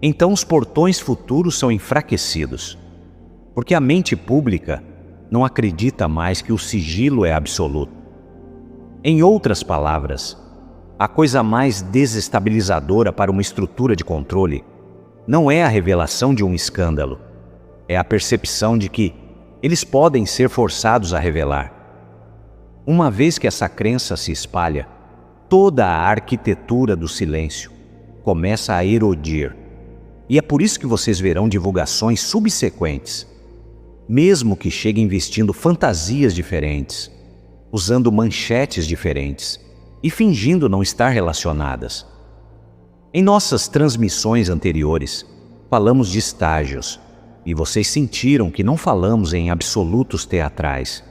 então os portões futuros são enfraquecidos Porque a mente pública não acredita mais que o sigilo é absoluto. Em outras palavras, a coisa mais desestabilizadora para uma estrutura de controle não é a revelação de um escândalo, é a percepção de que eles podem ser forçados a revelar. Uma vez que essa crença se espalha, toda a arquitetura do silêncio começa a erodir. E é por isso que vocês verão divulgações subsequentes, mesmo que cheguem vestindo fantasias diferentes, usando manchetes diferentes e fingindo não estar relacionadas. Em nossas transmissões anteriores, falamos de estágios, e vocês sentiram que não falamos em absolutos teatrais,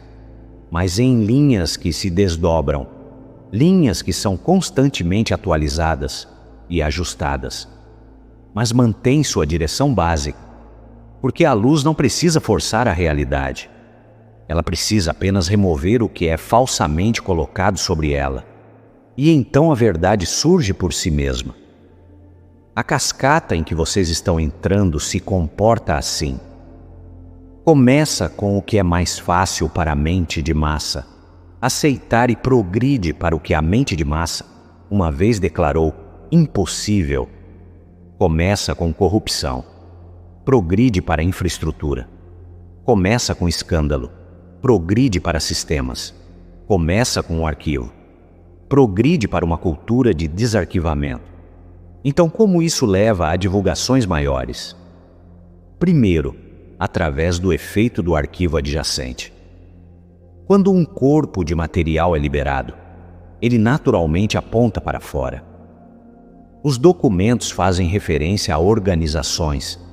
mas em linhas que se desdobram, linhas que são constantemente atualizadas e ajustadas, mas mantém sua direção básica, porque a luz não precisa forçar a realidade. Ela precisa apenas remover o que é falsamente colocado sobre ela, e então a verdade surge por si mesma. A cascata em que vocês estão entrando se comporta assim. Começa com o que é mais fácil para a mente de massa aceitar e progride para o que a mente de massa uma vez declarou impossível. Começa com corrupção, progride para a infraestrutura. Começa com escândalo, progride para sistemas. Começa com o arquivo, progride para uma cultura de desarquivamento. Então, como isso leva a divulgações maiores? Primeiro, através do efeito do arquivo adjacente. Quando um corpo de material é liberado, ele naturalmente aponta para fora. Os documentos fazem referência a organizações,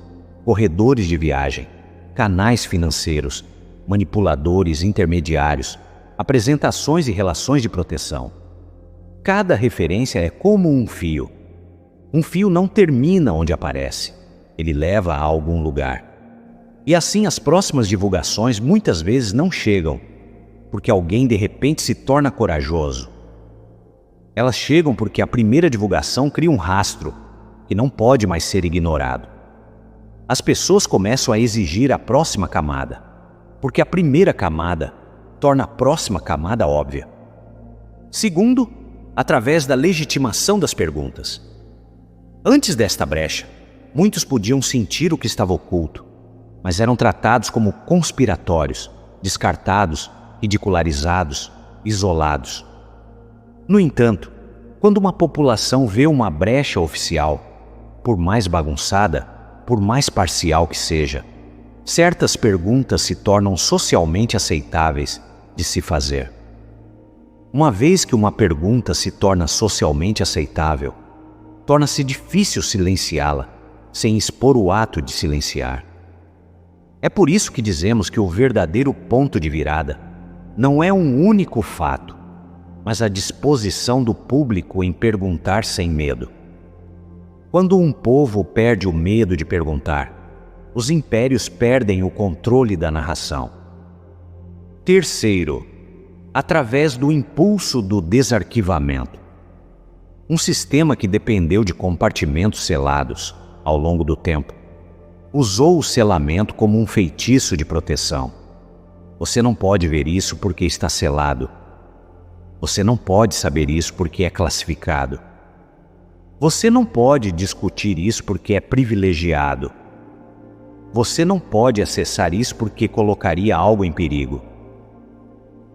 corredores de viagem, canais financeiros, manipuladores intermediários, apresentações e relações de proteção. Cada referência é como um fio. Um fio não termina onde aparece, ele leva a algum lugar. E assim as próximas divulgações muitas vezes não chegam, porque alguém de repente se torna corajoso. Elas chegam porque a primeira divulgação cria um rastro que não pode mais ser ignorado. As pessoas começam a exigir a próxima camada, porque a primeira camada torna a próxima camada óbvia. Segundo, através da legitimação das perguntas. Antes desta brecha, muitos podiam sentir o que estava oculto, mas eram tratados como conspiratórios, descartados, ridicularizados, isolados. No entanto, quando uma população vê uma brecha oficial, por mais bagunçada, por mais parcial que seja, certas perguntas se tornam socialmente aceitáveis de se fazer. Uma vez que uma pergunta se torna socialmente aceitável, torna-se difícil silenciá-la, sem expor o ato de silenciar. É por isso que dizemos que o verdadeiro ponto de virada não é um único fato, mas a disposição do público em perguntar sem medo. Quando um povo perde o medo de perguntar, os impérios perdem o controle da narração. Terceiro, através do impulso do desarquivamento. Um sistema que dependeu de compartimentos selados ao longo do tempo, usou o selamento como um feitiço de proteção. Você não pode ver isso porque está selado. Você não pode saber isso porque é classificado. Você não pode discutir isso porque é privilegiado. Você não pode acessar isso porque colocaria algo em perigo.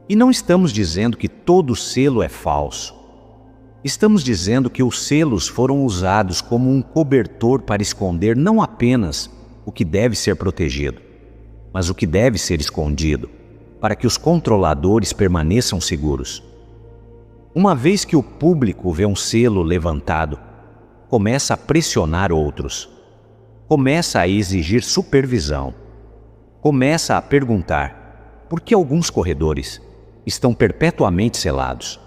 E não estamos dizendo que todo selo é falso. Estamos dizendo que os selos foram usados como um cobertor para esconder não apenas o que deve ser protegido, mas o que deve ser escondido, para que os controladores permaneçam seguros. Uma vez que o público vê um selo levantado, começa a pressionar outros, começa a exigir supervisão, começa a perguntar por que alguns corredores estão perpetuamente selados.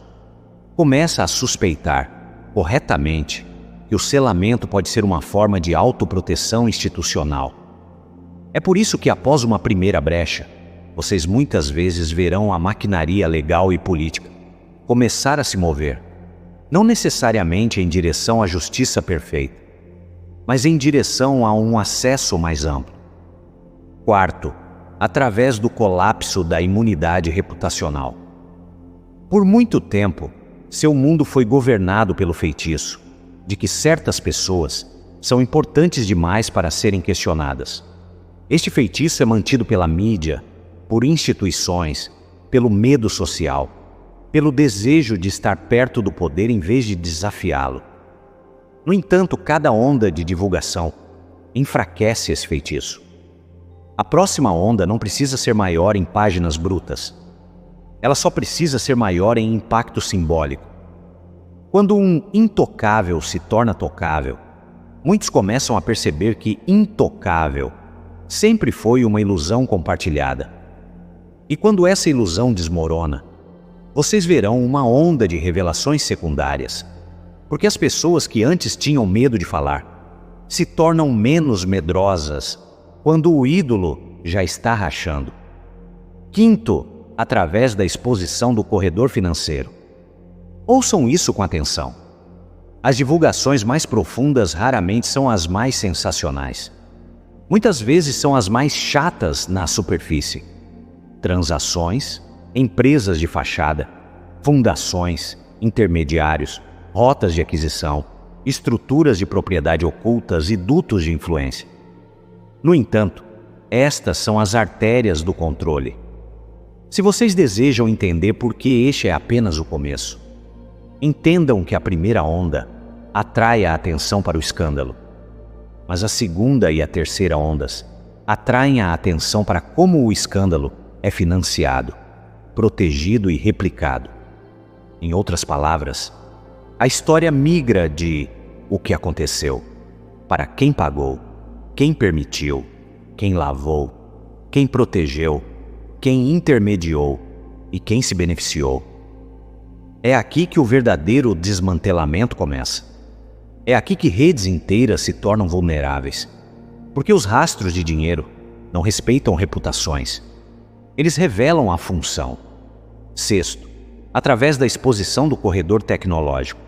Começa a suspeitar, corretamente, que o selamento pode ser uma forma de autoproteção institucional. É por isso que após uma primeira brecha, vocês muitas vezes verão a maquinaria legal e política começar a se mover, não necessariamente em direção à justiça perfeita, mas em direção a um acesso mais amplo. Quarto, através do colapso da imunidade reputacional. Por muito tempo, seu mundo foi governado pelo feitiço de que certas pessoas são importantes demais para serem questionadas. Este feitiço é mantido pela mídia, por instituições, pelo medo social, pelo desejo de estar perto do poder em vez de desafiá-lo. No entanto, cada onda de divulgação enfraquece esse feitiço. A próxima onda não precisa ser maior em páginas brutas. Ela só precisa ser maior em impacto simbólico. Quando um intocável se torna tocável, muitos começam a perceber que intocável sempre foi uma ilusão compartilhada. E quando essa ilusão desmorona, vocês verão uma onda de revelações secundárias, porque as pessoas que antes tinham medo de falar se tornam menos medrosas quando o ídolo já está rachando. Quinto, através da exposição do corredor financeiro. Ouçam isso com atenção. As divulgações mais profundas raramente são as mais sensacionais. Muitas vezes são as mais chatas na superfície. Transações, empresas de fachada, fundações, intermediários, rotas de aquisição, estruturas de propriedade ocultas e dutos de influência. No entanto, estas são as artérias do controle. Se vocês desejam entender por que este é apenas o começo, entendam que a primeira onda atrai a atenção para o escândalo, mas a segunda e a terceira ondas atraem a atenção para como o escândalo é financiado, protegido e replicado. Em outras palavras, a história migra de o que aconteceu para quem pagou, quem permitiu, quem lavou, quem protegeu, quem intermediou e quem se beneficiou. É aqui que o verdadeiro desmantelamento começa. É aqui que redes inteiras se tornam vulneráveis, porque os rastros de dinheiro não respeitam reputações. Eles revelam a função. Sexto, através da exposição do corredor tecnológico.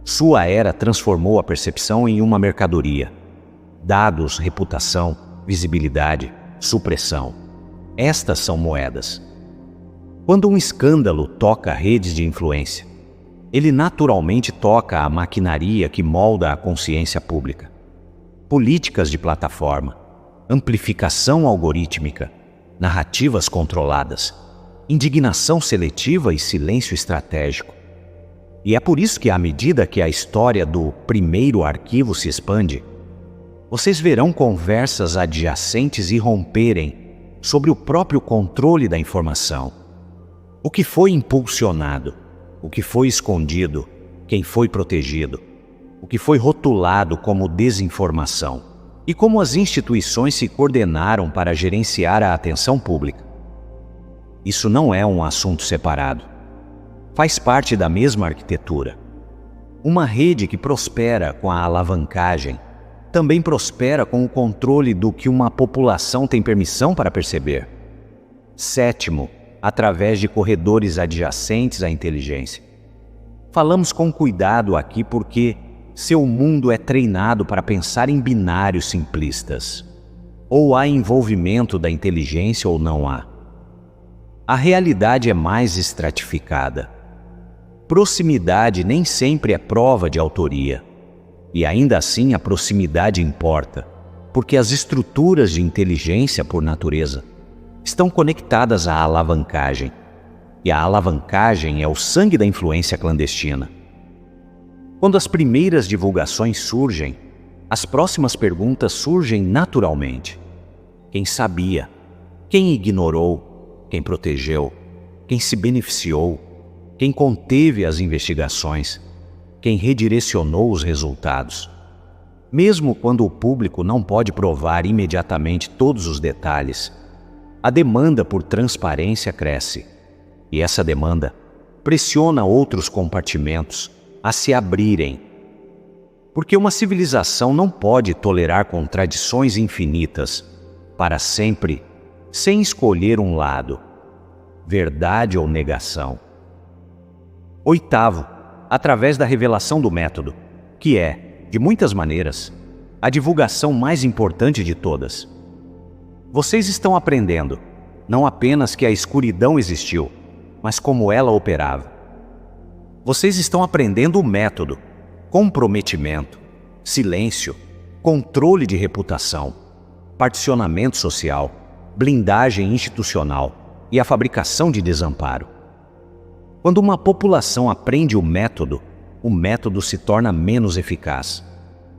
Sua era transformou a percepção em uma mercadoria. Dados, reputação, visibilidade, supressão. Estas são moedas. Quando um escândalo toca redes de influência, ele naturalmente toca a maquinaria que molda a consciência pública. Políticas de plataforma, amplificação algorítmica, narrativas controladas, indignação seletiva e silêncio estratégico. E é por isso que, à medida que a história do primeiro arquivo se expande, vocês verão conversas adjacentes irromperem sobre o próprio controle da informação. O que foi impulsionado, o que foi escondido, quem foi protegido, o que foi rotulado como desinformação e como as instituições se coordenaram para gerenciar a atenção pública. Isso não é um assunto separado. Faz parte da mesma arquitetura. Uma rede que prospera com a alavancagem também prospera com o controle do que uma população tem permissão para perceber. Sétimo, através de corredores adjacentes à inteligência. Falamos com cuidado aqui porque seu mundo é treinado para pensar em binários simplistas. Ou há envolvimento da inteligência ou não há. A realidade é mais estratificada. Proximidade nem sempre é prova de autoria. E ainda assim a proximidade importa, porque as estruturas de inteligência, por natureza, estão conectadas à alavancagem. E a alavancagem é o sangue da influência clandestina. Quando as primeiras divulgações surgem, as próximas perguntas surgem naturalmente. Quem sabia? Quem ignorou? Quem protegeu? Quem se beneficiou? Quem conteve as investigações? Quem redirecionou os resultados? Mesmo quando o público não pode provar imediatamente todos os detalhes, a demanda por transparência cresce. E essa demanda pressiona outros compartimentos a se abrirem. Porque uma civilização não pode tolerar contradições infinitas para sempre, sem escolher um lado, verdade ou negação. Oitavo, através da revelação do método, que é, de muitas maneiras, a divulgação mais importante de todas. Vocês estão aprendendo, não apenas que a escuridão existiu, mas como ela operava. Vocês estão aprendendo o método, comprometimento, silêncio, controle de reputação, particionamento social, blindagem institucional e a fabricação de desamparo. Quando uma população aprende o método se torna menos eficaz.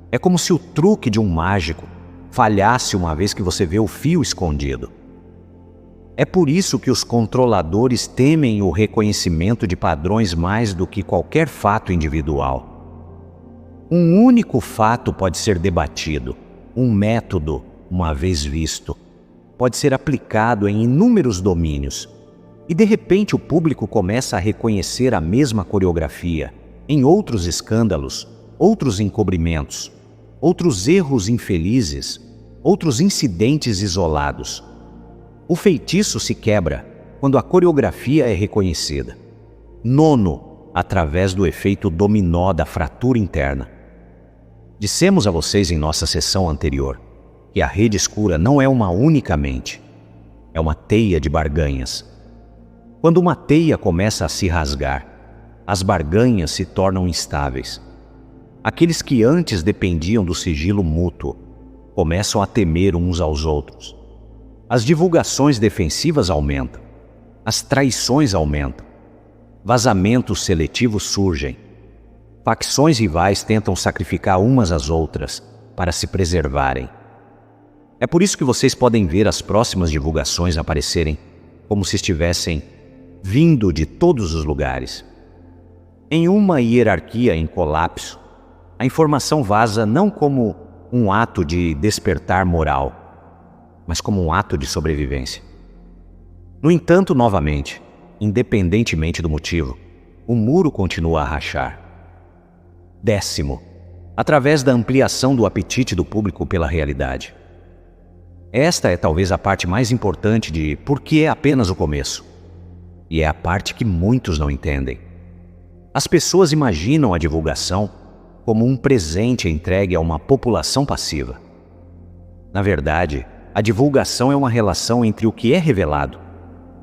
É como se o truque de um mágico falhasse uma vez que você vê o fio escondido. É por isso que os controladores temem o reconhecimento de padrões mais do que qualquer fato individual. Um único fato pode ser debatido, um método, uma vez visto, pode ser aplicado em inúmeros domínios, e de repente o público começa a reconhecer a mesma coreografia em outros escândalos, outros encobrimentos, outros erros infelizes, outros incidentes isolados. O feitiço se quebra quando a coreografia é reconhecida. Nono, através do efeito dominó da fratura interna. Dissemos a vocês em nossa sessão anterior que a rede escura não é uma única mente, é uma teia de barganhas. Quando uma teia começa a se rasgar, as barganhas se tornam instáveis. Aqueles que antes dependiam do sigilo mútuo começam a temer uns aos outros. As divulgações defensivas aumentam, as traições aumentam, vazamentos seletivos surgem, facções rivais tentam sacrificar umas às outras para se preservarem. É por isso que vocês podem ver as próximas divulgações aparecerem como se estivessem vindo de todos os lugares. Em uma hierarquia em colapso, a informação vaza não como um ato de despertar moral, mas como um ato de sobrevivência. No entanto, novamente, independentemente do motivo, o muro continua a rachar. 10º, através da ampliação do apetite do público pela realidade. Esta é talvez a parte mais importante de porque é apenas o começo. E é a parte que muitos não entendem. As pessoas imaginam a divulgação como um presente entregue a uma população passiva. Na verdade, a divulgação é uma relação entre o que é revelado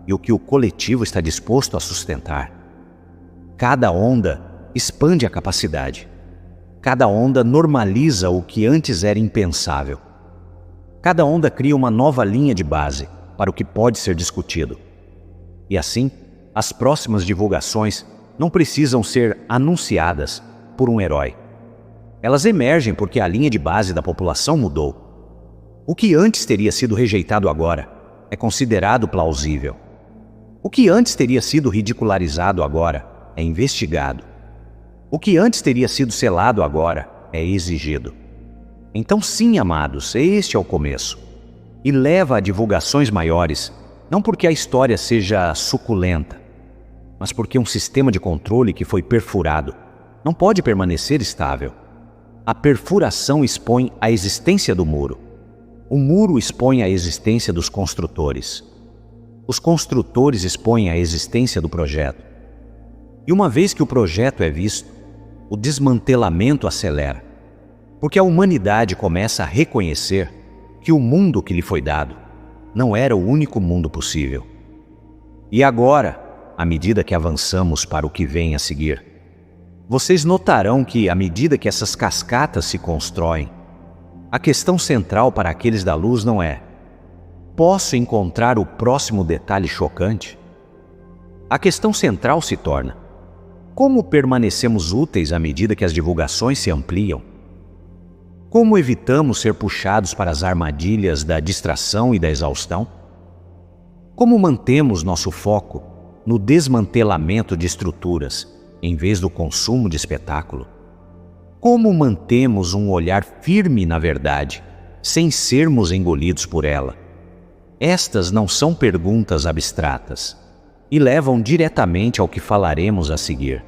e o que o coletivo está disposto a sustentar. Cada onda expande a capacidade. Cada onda normaliza o que antes era impensável. Cada onda cria uma nova linha de base para o que pode ser discutido. E assim, as próximas divulgações não precisam ser anunciadas por um herói. Elas emergem porque a linha de base da população mudou. O que antes teria sido rejeitado agora é considerado plausível. O que antes teria sido ridicularizado agora é investigado. O que antes teria sido selado agora é exigido. Então sim, amados, este é o começo. E leva a divulgações maiores, não porque a história seja suculenta, mas porque um sistema de controle que foi perfurado não pode permanecer estável. A perfuração expõe a existência do muro. O muro expõe a existência dos construtores. Os construtores expõem a existência do projeto. E uma vez que o projeto é visto, o desmantelamento acelera, porque a humanidade começa a reconhecer que o mundo que lhe foi dado não era o único mundo possível. E agora, à medida que avançamos para o que vem a seguir, vocês notarão que, à medida que essas cascatas se constroem, a questão central para aqueles da luz não é: posso encontrar o próximo detalhe chocante? A questão central se torna: como permanecemos úteis à medida que as divulgações se ampliam? Como evitamos ser puxados para as armadilhas da distração e da exaustão? Como mantemos nosso foco no desmantelamento de estruturas, em vez do consumo de espetáculo? Como mantemos um olhar firme na verdade, sem sermos engolidos por ela? Estas não são perguntas abstratas e levam diretamente ao que falaremos a seguir.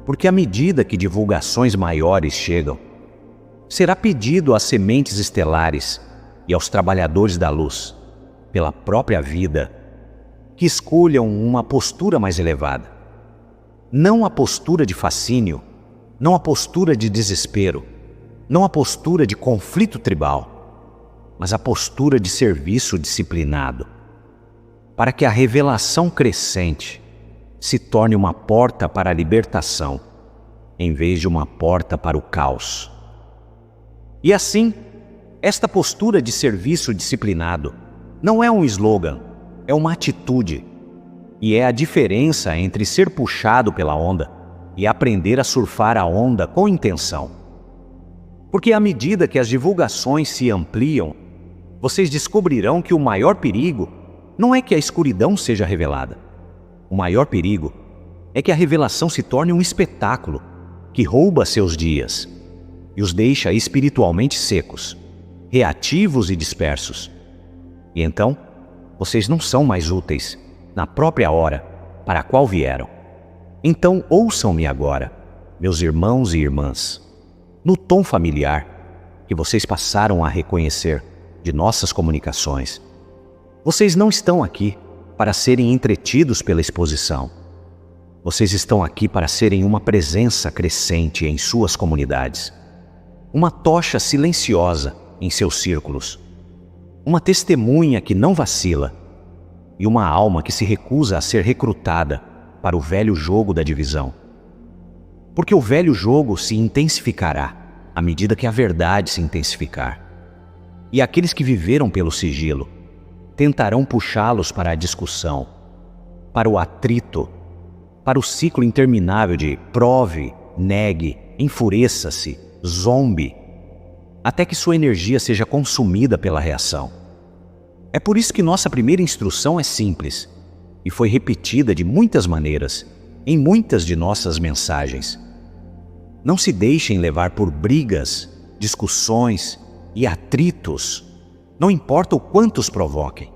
Porque à medida que divulgações maiores chegam, será pedido às sementes estelares e aos trabalhadores da luz, pela própria vida, que escolham uma postura mais elevada. Não a postura de fascínio, não a postura de desespero, não a postura de conflito tribal, mas a postura de serviço disciplinado, para que a revelação crescente se torne uma porta para a libertação, em vez de uma porta para o caos. E assim, esta postura de serviço disciplinado não é um slogan, é uma atitude, e é a diferença entre ser puxado pela onda e aprender a surfar a onda com intenção. Porque à medida que as divulgações se ampliam, vocês descobrirão que o maior perigo não é que a escuridão seja revelada. O maior perigo é que a revelação se torne um espetáculo que rouba seus dias e os deixa espiritualmente secos, reativos e dispersos. E então, vocês não são mais úteis na própria hora para a qual vieram. Então ouçam-me agora, meus irmãos e irmãs, no tom familiar que vocês passaram a reconhecer de nossas comunicações. Vocês não estão aqui para serem entretidos pela exposição. Vocês estão aqui para serem uma presença crescente em suas comunidades, uma tocha silenciosa em seus círculos, uma testemunha que não vacila e uma alma que se recusa a ser recrutada para o velho jogo da divisão. Porque o velho jogo se intensificará à medida que a verdade se intensificar. E aqueles que viveram pelo sigilo tentarão puxá-los para a discussão, para o atrito, para o ciclo interminável de prove, negue, enfureça-se, zombe, até que sua energia seja consumida pela reação. É por isso que nossa primeira instrução é simples e foi repetida de muitas maneiras em muitas de nossas mensagens. Não se deixem levar por brigas, discussões e atritos, não importa o quanto os provoquem.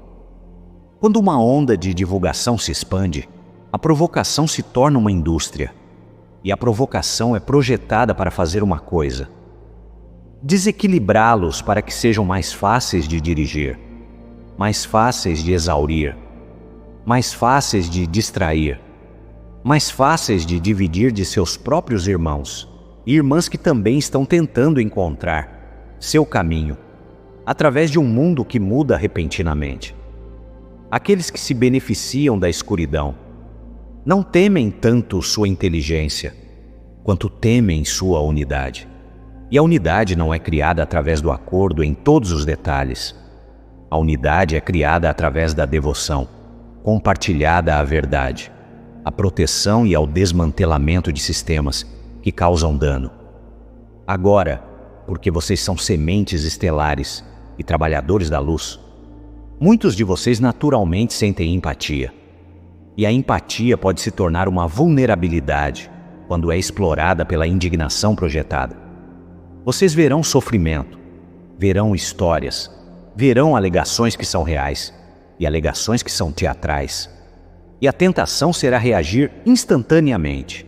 Quando uma onda de divulgação se expande, a provocação se torna uma indústria, e a provocação é projetada para fazer uma coisa: desequilibrá-los para que sejam mais fáceis de dirigir, mais fáceis de exaurir, mais fáceis de distrair, mais fáceis de dividir de seus próprios irmãos e irmãs que também estão tentando encontrar seu caminho através de um mundo que muda repentinamente. Aqueles que se beneficiam da escuridão não temem tanto sua inteligência, quanto temem sua unidade. E a unidade não é criada através do acordo em todos os detalhes. A unidade é criada através da devoção, compartilhada à verdade, à proteção e ao desmantelamento de sistemas que causam dano. Agora, porque vocês são sementes estelares e trabalhadores da luz, muitos de vocês naturalmente sentem empatia. E a empatia pode se tornar uma vulnerabilidade quando é explorada pela indignação projetada. Vocês verão sofrimento, verão histórias, verão alegações que são reais e alegações que são teatrais. E a tentação será reagir instantaneamente,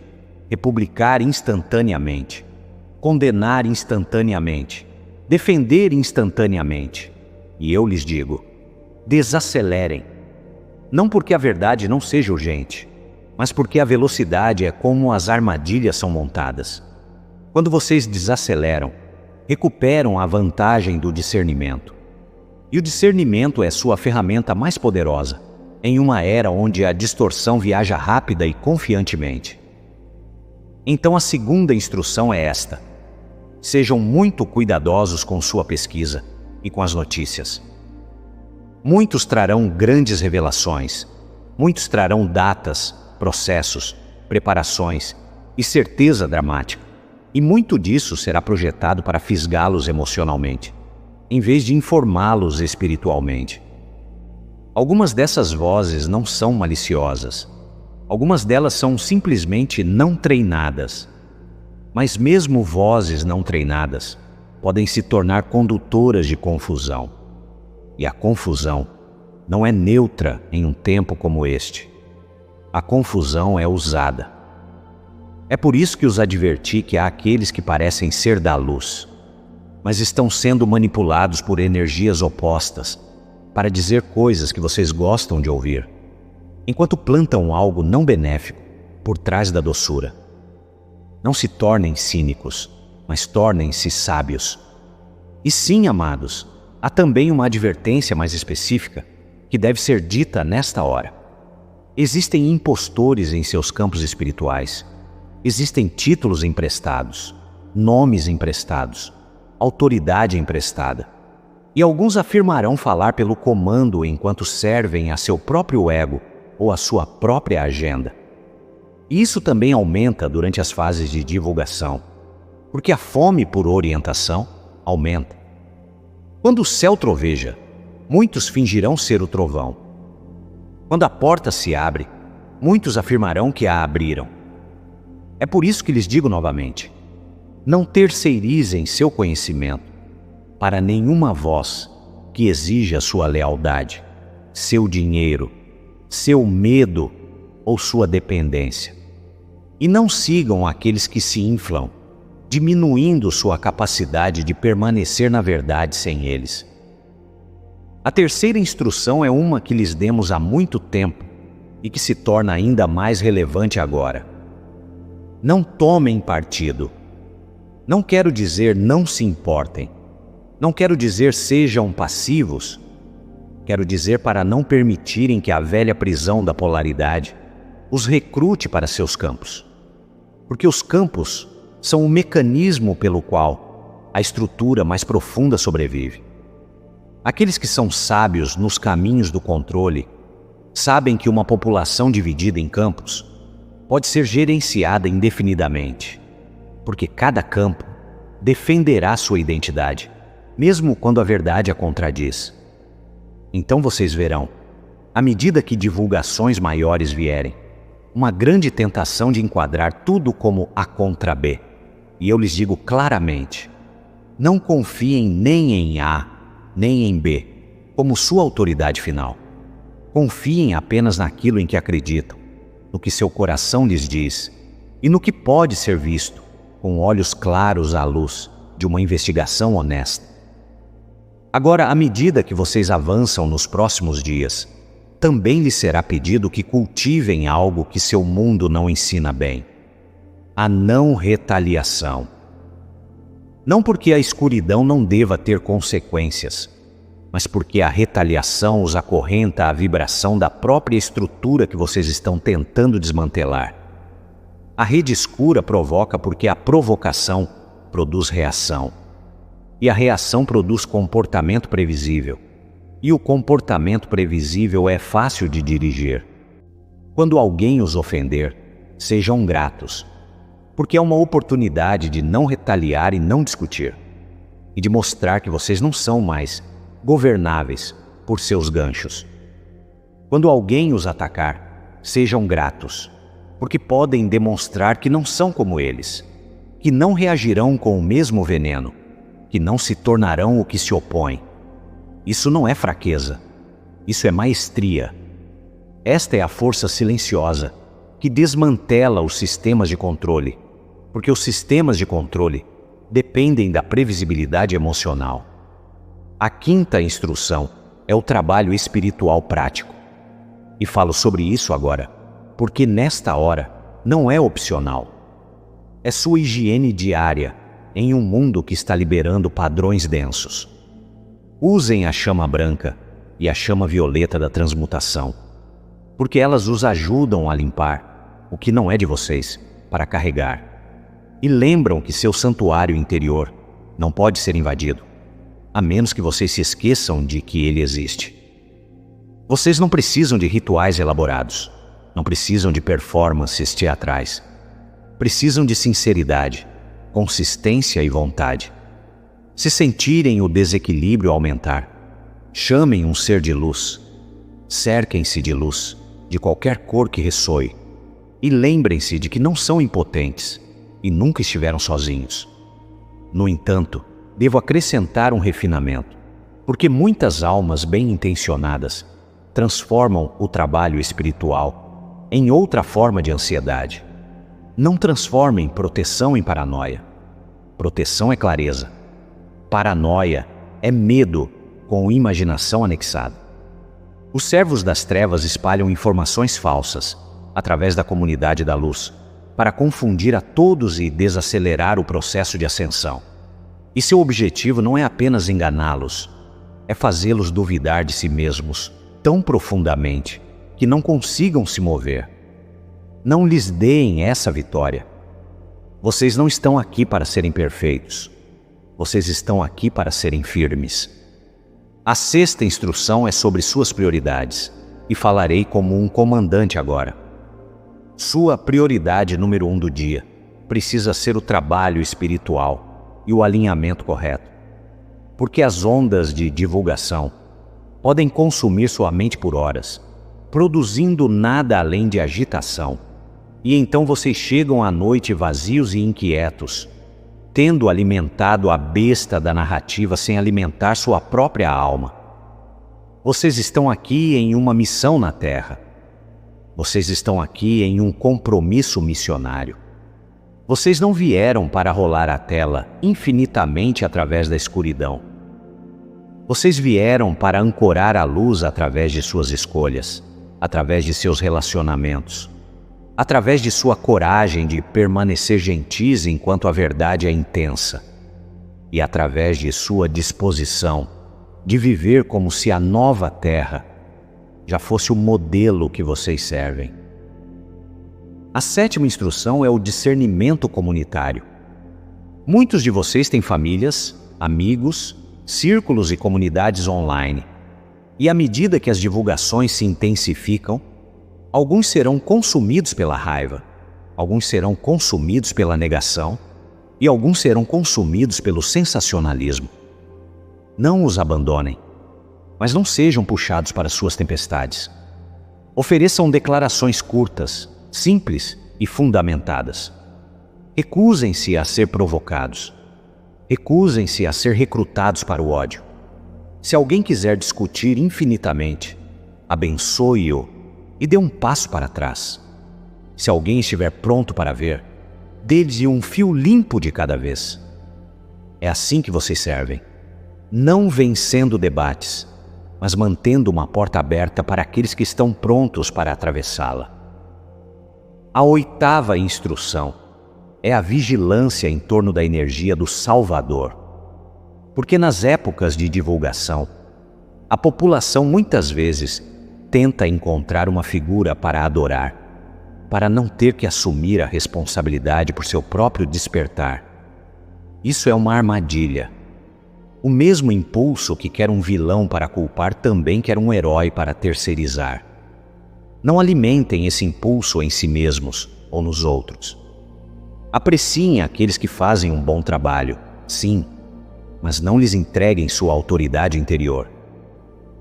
republicar instantaneamente, condenar instantaneamente, defender instantaneamente. E eu lhes digo: desacelerem. Não porque a verdade não seja urgente, mas porque a velocidade é como as armadilhas são montadas. Quando vocês desaceleram, recuperam a vantagem do discernimento. E o discernimento é sua ferramenta mais poderosa, em uma era onde a distorção viaja rápida e confiantemente. Então a segunda instrução é esta: sejam muito cuidadosos com sua pesquisa e com as notícias. Muitos trarão grandes revelações, muitos trarão datas, processos, preparações e certeza dramática. E muito disso será projetado para fisgá-los emocionalmente, em vez de informá-los espiritualmente. Algumas dessas vozes não são maliciosas. Algumas delas são simplesmente não treinadas. Mas mesmo vozes não treinadas podem se tornar condutoras de confusão. E a confusão não é neutra em um tempo como este. A confusão é usada. É por isso que os adverti que há aqueles que parecem ser da luz, mas estão sendo manipulados por energias opostas para dizer coisas que vocês gostam de ouvir, enquanto plantam algo não benéfico por trás da doçura. Não se tornem cínicos, mas tornem-se sábios. E sim, amados, há também uma advertência mais específica que deve ser dita nesta hora. Existem impostores em seus campos espirituais. Existem títulos emprestados, nomes emprestados, autoridade emprestada. E alguns afirmarão falar pelo comando enquanto servem a seu próprio ego ou a sua própria agenda. Isso também aumenta durante as fases de divulgação, porque a fome por orientação aumenta. Quando o céu troveja, muitos fingirão ser o trovão. Quando a porta se abre, muitos afirmarão que a abriram. É por isso que lhes digo novamente: não terceirizem seu conhecimento para nenhuma voz que exija sua lealdade, seu dinheiro, seu medo ou sua dependência. E não sigam aqueles que se inflam, diminuindo sua capacidade de permanecer na verdade sem eles. A terceira instrução é uma que lhes demos há muito tempo e que se torna ainda mais relevante agora. Não tomem partido. Não quero dizer não se importem. Não quero dizer sejam passivos. Quero dizer para não permitirem que a velha prisão da polaridade os recrute para seus campos. Porque os campos são o mecanismo pelo qual a estrutura mais profunda sobrevive. Aqueles que são sábios nos caminhos do controle sabem que uma população dividida em campos pode ser gerenciada indefinidamente, porque cada campo defenderá sua identidade, mesmo quando a verdade a contradiz. Então vocês verão, à medida que divulgações maiores vierem, uma grande tentação de enquadrar tudo como A contra B. E eu lhes digo claramente, não confiem nem em A, nem em B, como sua autoridade final. Confiem apenas naquilo em que acreditam, no que seu coração lhes diz e no que pode ser visto com olhos claros à luz de uma investigação honesta. Agora, à medida que vocês avançam nos próximos dias, também lhes será pedido que cultivem algo que seu mundo não ensina bem: a não retaliação. Não porque a escuridão não deva ter consequências, mas porque a retaliação os acorrenta à vibração da própria estrutura que vocês estão tentando desmantelar. A rede escura provoca porque a provocação produz reação. E a reação produz comportamento previsível. E o comportamento previsível é fácil de dirigir. Quando alguém os ofender, sejam gratos, porque é uma oportunidade de não retaliar e não discutir, e de mostrar que vocês não são mais governáveis por seus ganchos. Quando alguém os atacar, sejam gratos, porque podem demonstrar que não são como eles, que não reagirão com o mesmo veneno, que não se tornarão o que se opõe. Isso não é fraqueza, isso é maestria. Esta é a força silenciosa que desmantela os sistemas de controle, porque os sistemas de controle dependem da previsibilidade emocional. A quinta instrução é o trabalho espiritual prático. E falo sobre isso agora, porque nesta hora não é opcional. É sua higiene diária em um mundo que está liberando padrões densos. Usem a chama branca e a chama violeta da transmutação, porque elas os ajudam a limpar o que não é de vocês para carregar. E lembram que seu santuário interior não pode ser invadido, a menos que vocês se esqueçam de que ele existe. Vocês não precisam de rituais elaborados, não precisam de performances teatrais. Precisam de sinceridade, consistência e vontade. Se sentirem o desequilíbrio aumentar, chamem um ser de luz, cerquem-se de luz, de qualquer cor que ressoe, e lembrem-se de que não são impotentes e nunca estiveram sozinhos. No entanto, devo acrescentar um refinamento, porque muitas almas bem-intencionadas transformam o trabalho espiritual em outra forma de ansiedade. Não transformem proteção em paranoia. Proteção é clareza. Paranoia é medo com imaginação anexada. Os servos das trevas espalham informações falsas através da comunidade da luz para confundir a todos e desacelerar o processo de ascensão. E seu objetivo não é apenas enganá-los, é fazê-los duvidar de si mesmos tão profundamente que não consigam se mover. Não lhes deem essa vitória. Vocês não estão aqui para serem perfeitos. Vocês estão aqui para serem firmes. A sexta instrução é sobre suas prioridades, e falarei como um comandante agora. Sua prioridade número 1 do dia precisa ser o trabalho espiritual e o alinhamento correto. Porque as ondas de divulgação podem consumir sua mente por horas, produzindo nada além de agitação. E então vocês chegam à noite vazios e inquietos, tendo alimentado a besta da narrativa sem alimentar sua própria alma. Vocês estão aqui em uma missão na Terra. Vocês estão aqui em um compromisso missionário. Vocês não vieram para rolar a tela infinitamente através da escuridão. Vocês vieram para ancorar a luz através de suas escolhas, através de seus relacionamentos, através de sua coragem de permanecer gentis enquanto a verdade é intensa, e através de sua disposição de viver como se a nova terra já fosse o modelo que vocês servem. A sétima instrução é o discernimento comunitário. Muitos de vocês têm famílias, amigos, círculos e comunidades online, e à medida que as divulgações se intensificam, alguns serão consumidos pela raiva, alguns serão consumidos pela negação e alguns serão consumidos pelo sensacionalismo. Não os abandonem, mas não sejam puxados para suas tempestades. Ofereçam declarações curtas, simples e fundamentadas. Recusem-se a ser provocados. Recusem-se a ser recrutados para o ódio. Se alguém quiser discutir infinitamente, abençoe-o e dê um passo para trás. Se alguém estiver pronto para ver, dê-lhe um fio limpo de cada vez. É assim que vocês servem, não vencendo debates, mas mantendo uma porta aberta para aqueles que estão prontos para atravessá-la. A oitava instrução é a vigilância em torno da energia do Salvador. Porque nas épocas de divulgação, a população muitas vezes tenta encontrar uma figura para adorar, para não ter que assumir a responsabilidade por seu próprio despertar. Isso é uma armadilha. O mesmo impulso que quer um vilão para culpar também quer um herói para terceirizar. Não alimentem esse impulso em si mesmos ou nos outros. Apreciem aqueles que fazem um bom trabalho, sim, mas não lhes entreguem sua autoridade interior.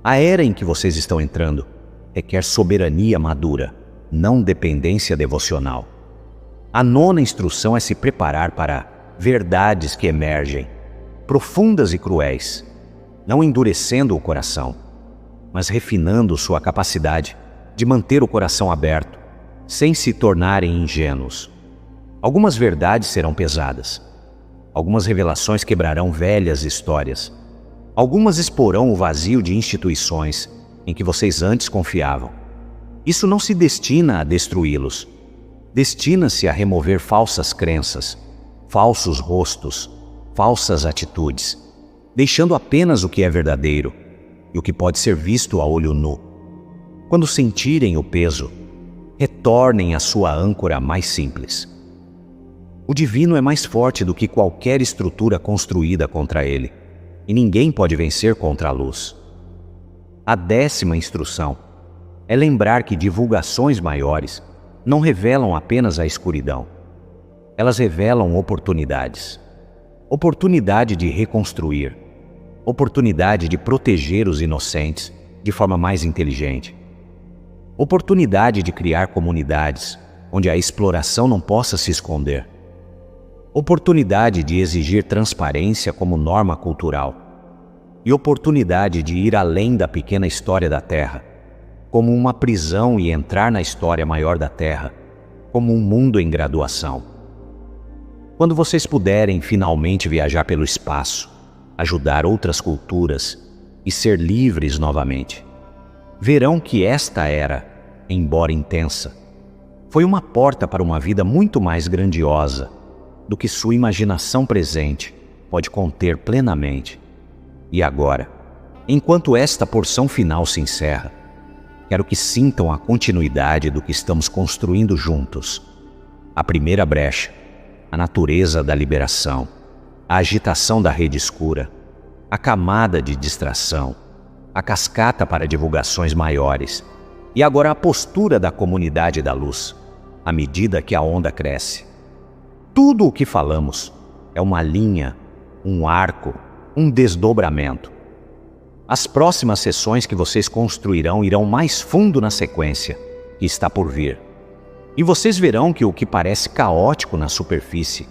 A era em que vocês estão entrando requer soberania madura, não dependência devocional. A nona instrução é se preparar para verdades que emergem, profundas e cruéis, não endurecendo o coração, mas refinando sua capacidade de manter o coração aberto, sem se tornarem ingênuos. Algumas verdades serão pesadas. Algumas revelações quebrarão velhas histórias. Algumas exporão o vazio de instituições em que vocês antes confiavam. Isso não se destina a destruí-los. Destina-se a remover falsas crenças, falsos rostos, falsas atitudes, deixando apenas o que é verdadeiro e o que pode ser visto a olho nu. Quando sentirem o peso, retornem à sua âncora mais simples. O divino é mais forte do que qualquer estrutura construída contra ele, e ninguém pode vencer contra a luz. A 10ª instrução é lembrar que divulgações maiores não revelam apenas a escuridão. Elas revelam oportunidades. Oportunidade de reconstruir. Oportunidade de proteger os inocentes de forma mais inteligente. Oportunidade de criar comunidades onde a exploração não possa se esconder. Oportunidade de exigir transparência como norma cultural. E oportunidade de ir além da pequena história da Terra, como uma prisão, e entrar na história maior da Terra, como um mundo em graduação. Quando vocês puderem finalmente viajar pelo espaço, ajudar outras culturas e ser livres novamente, verão que esta era, embora intensa, foi uma porta para uma vida muito mais grandiosa do que sua imaginação presente pode conter plenamente. E agora, Enquanto esta porção final se encerra, quero que sintam a continuidade do que estamos construindo juntos. A primeira brecha, a natureza da liberação, a agitação da rede escura, a camada de distração, a cascata para divulgações maiores e agora a postura da comunidade da luz, à medida que a onda cresce. Tudo o que falamos é uma linha, um arco, um desdobramento. As próximas sessões que vocês construirão irão mais fundo na sequência que está por vir. E vocês verão que o que parece caótico na superfície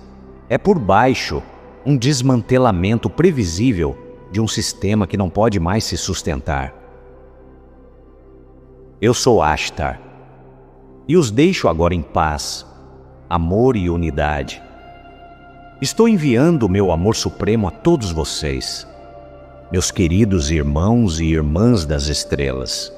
é por baixo um desmantelamento previsível de um sistema que não pode mais se sustentar. Eu sou Ashtar e os deixo agora em paz, amor e unidade. Estou enviando o meu amor supremo a todos vocês, meus queridos irmãos e irmãs das estrelas.